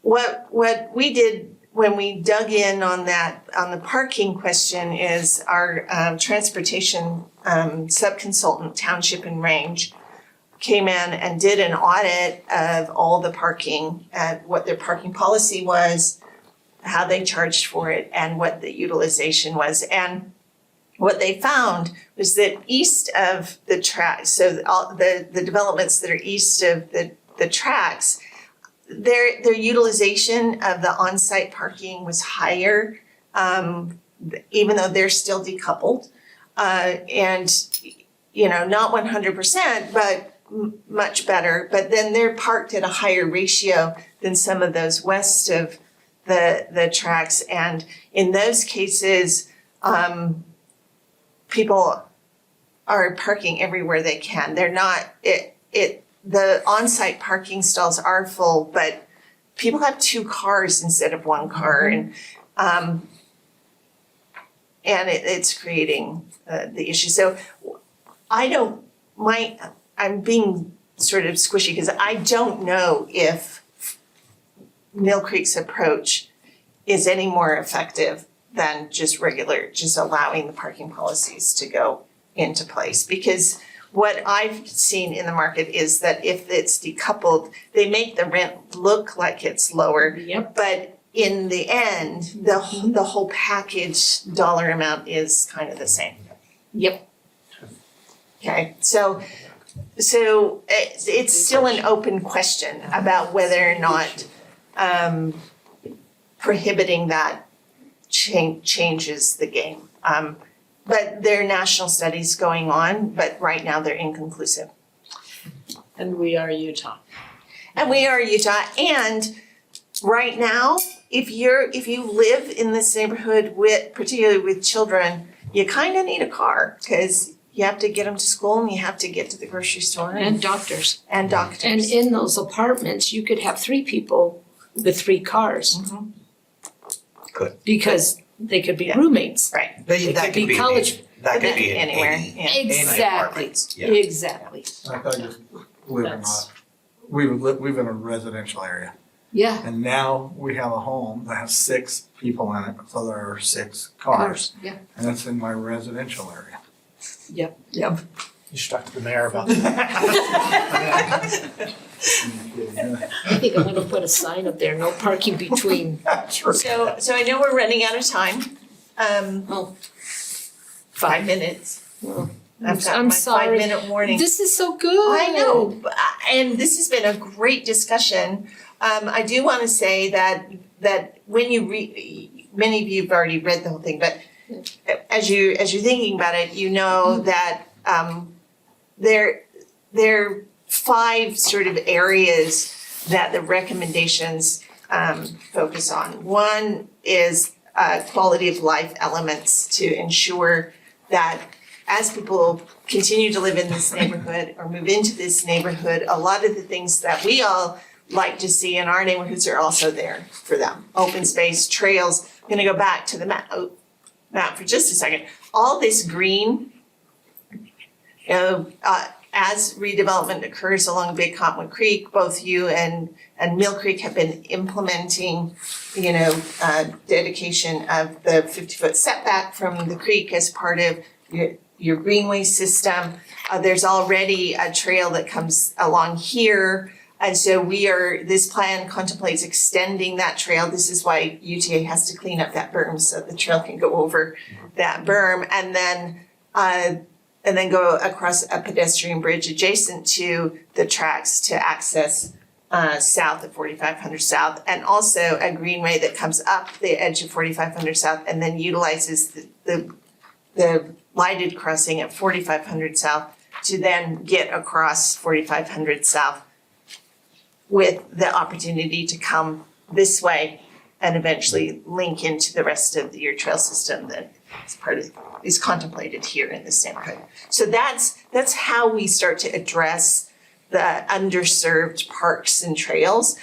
What we did when we dug in on the parking question is our transportation subconsultant, Township and Range, came in and did an audit of all the parking, what their parking policy was, how they charged for it, and what the utilization was. And what they found was that east of the tracks, so all the developments that are east of the tracks, their utilization of the on-site parking was higher, even though they're still decoupled. And, not 100%, but much better. But then they're parked at a higher ratio than some of those west of the tracks. And in those cases, people are parking everywhere they can. They're not, the on-site parking stalls are full, but people have 2 cars instead of 1 car. And it's creating the issue. So I'm being sort of squishy because I don't know if Mill Creek's approach is any more effective than just allowing the parking policies to go into place. Because what I've seen in the market is that if it's decoupled, they make the rent look like it's lower. Yep. But in the end, the whole package dollar amount is kind of the same. Yep. Okay, so it's still an open question about whether or not prohibiting that changes the game. But there are national studies going on, but right now they're inconclusive. And we are Utah. And we are Utah, and right now, if you live in this neighborhood particularly with children, you kind of need a car because you have to get them to school and you have to get to the grocery store And doctors. and doctors. And in those apartments, you could have 3 people with 3 cars. Mhm. Good. Because they could be Yeah. roommates. Right. But It that could be could be college. that could be in Anywhere, any yeah. Exactly. apartments, yeah. Exactly. Like I just live in That's- we live in a residential area. Yeah. And now we have a home that has 6 people in it, so there are 6 cars. Yeah. And that's in my residential area. Yep. You should talk to the mayor about that. I think I'm gonna put a sign up there, no parking between. So I know we're running out of time. Oh. 5 minutes. Well, I've got I'm my sorry. 5-minute warning. This is so good. I know, and this has been a great discussion. I do want to say that when you many of you have already read the whole thing, but as you're thinking about it, you know that there are 5 sort of areas that the recommendations focus on. One is quality of life elements to ensure that as people continue to live in this neighborhood or move into this neighborhood, a lot of the things that we all like to see in our neighborhoods are also there for them. Open space, trails. I'm gonna go back to the map for just a second. All this green, as redevelopment occurs along Big Cottonwood Creek, both you and Mill Creek have been implementing, dedication of the 50-foot setback from the creek as part of your greenway system. There's already a trail that comes along here. And so this plan contemplates extending that trail. This is why UTA has to clean up that berm so the trail can go over that berm and then go across a pedestrian bridge adjacent to the tracks to access south of 4500 South, and also a greenway that comes up the edge of 4500 South and then utilizes the lighted crossing at 4500 South to then get across 4500 South with the opportunity to come this way and eventually link into the rest of your trail system that is contemplated here in this neighborhood. So that's how we start to address the underserved parks and trails.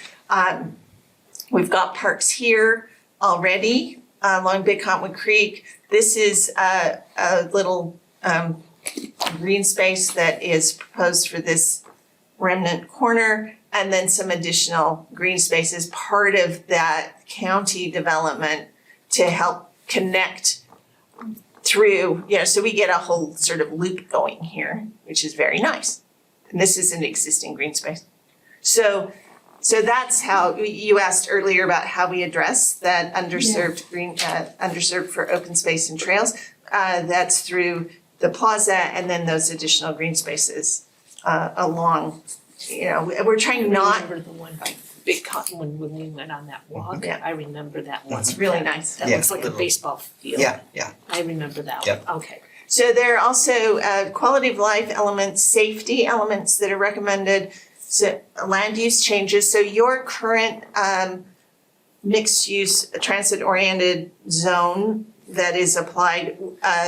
We've got parks here already along Big Cottonwood Creek. This is a little green space that is proposed for this remnant corner, and then some additional green spaces, part of that county development to help connect through, so we get a whole sort of loop going here, which is very nice. And this is an existing green space. So that's how, you asked earlier about how we address that underserved underserved for open space and trails. That's through the plaza and then those additional green spaces along, we're trying not. I remember the one by Big Cottonwood when we went on that walk. Yeah. I remember that one. It's really nice. That Yeah, looks like a little- baseball field. Yeah, yeah. I remember that one. Yep. Okay. So there are also quality of life elements, safety elements that are recommended, so land use changes. So your current mixed use transit oriented zone that is applied,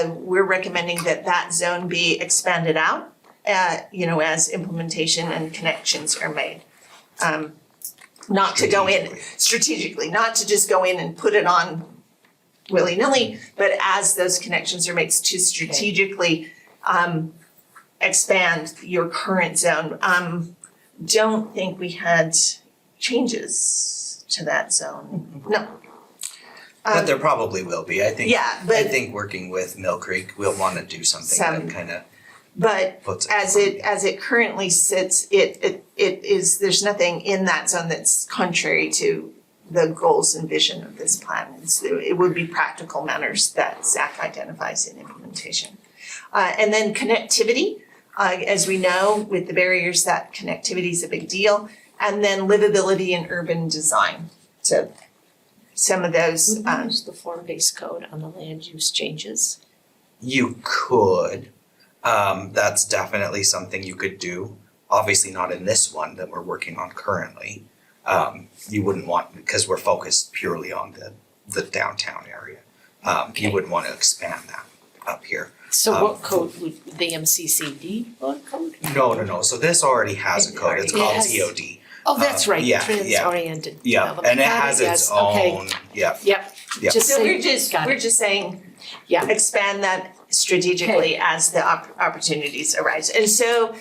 we're recommending that zone be expanded out, as implementation and connections are made. Not to go in strategically, not to just go in and put it on willy-nilly, but as those connections are made to strategically expand your current zone. Don't think we had changes to that zone, no. But there probably will be, I think. Yeah, I but think working with Mill Creek, we'll wanna do something Some- that kinda but puts it. as it currently sits, it is, there's nothing in that zone that's contrary to the goals and vision of this plan. It would be practical matters that Zach identifies in implementation. And then connectivity, as we know, with the barriers, that connectivity is a big deal. And then livability and urban design. So some of those, Would we use the form-based code on the land use changes? You could, that's definitely something you could do. Obviously not in this one that we're working on currently. You wouldn't want, because we're focused purely on the downtown area. You wouldn't want to expand that up here. So what code would, the MCCD code? No, so this already has a code, it's It called has- TOD. Oh, that's right, yeah, trans-oriented Yeah, development. and it Got has its yes, okay. own, yeah, Yep. Yeah. Just so say- we're got it. just saying, Yeah. expand that strategically as the opportunities arise. And so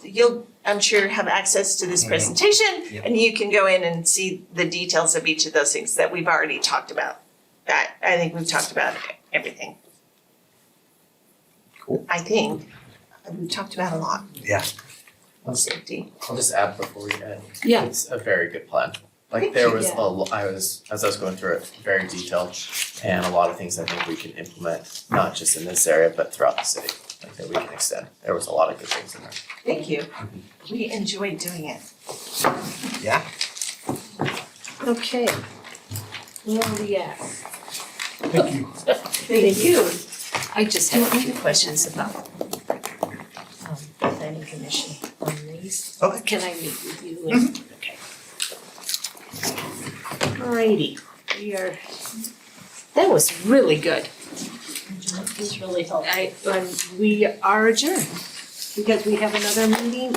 you'll, I'm sure, have access to this presentation, Yeah. and you can go in and see the details of each of those things that we've already talked about. I think we've talked about everything. Cool. I think we've talked about a lot. Yeah. Safety. I'll just add before we end. Yeah. It's a very good plan. Like Thank there you. was Yeah. as I was going through it, very detailed and a lot of things I think we can implement, not just in this area, but throughout the city, like that we can extend. There was a lot of good things in there. Thank you. We enjoyed doing it. Yeah. Okay. Where are we at? Thank you. Thank you. I just have a few questions about the planning commission on these. Okay. Can I meet with you? And- Okay. Alrighty, that was really good. This really helpful. We are adjourned because we have another meeting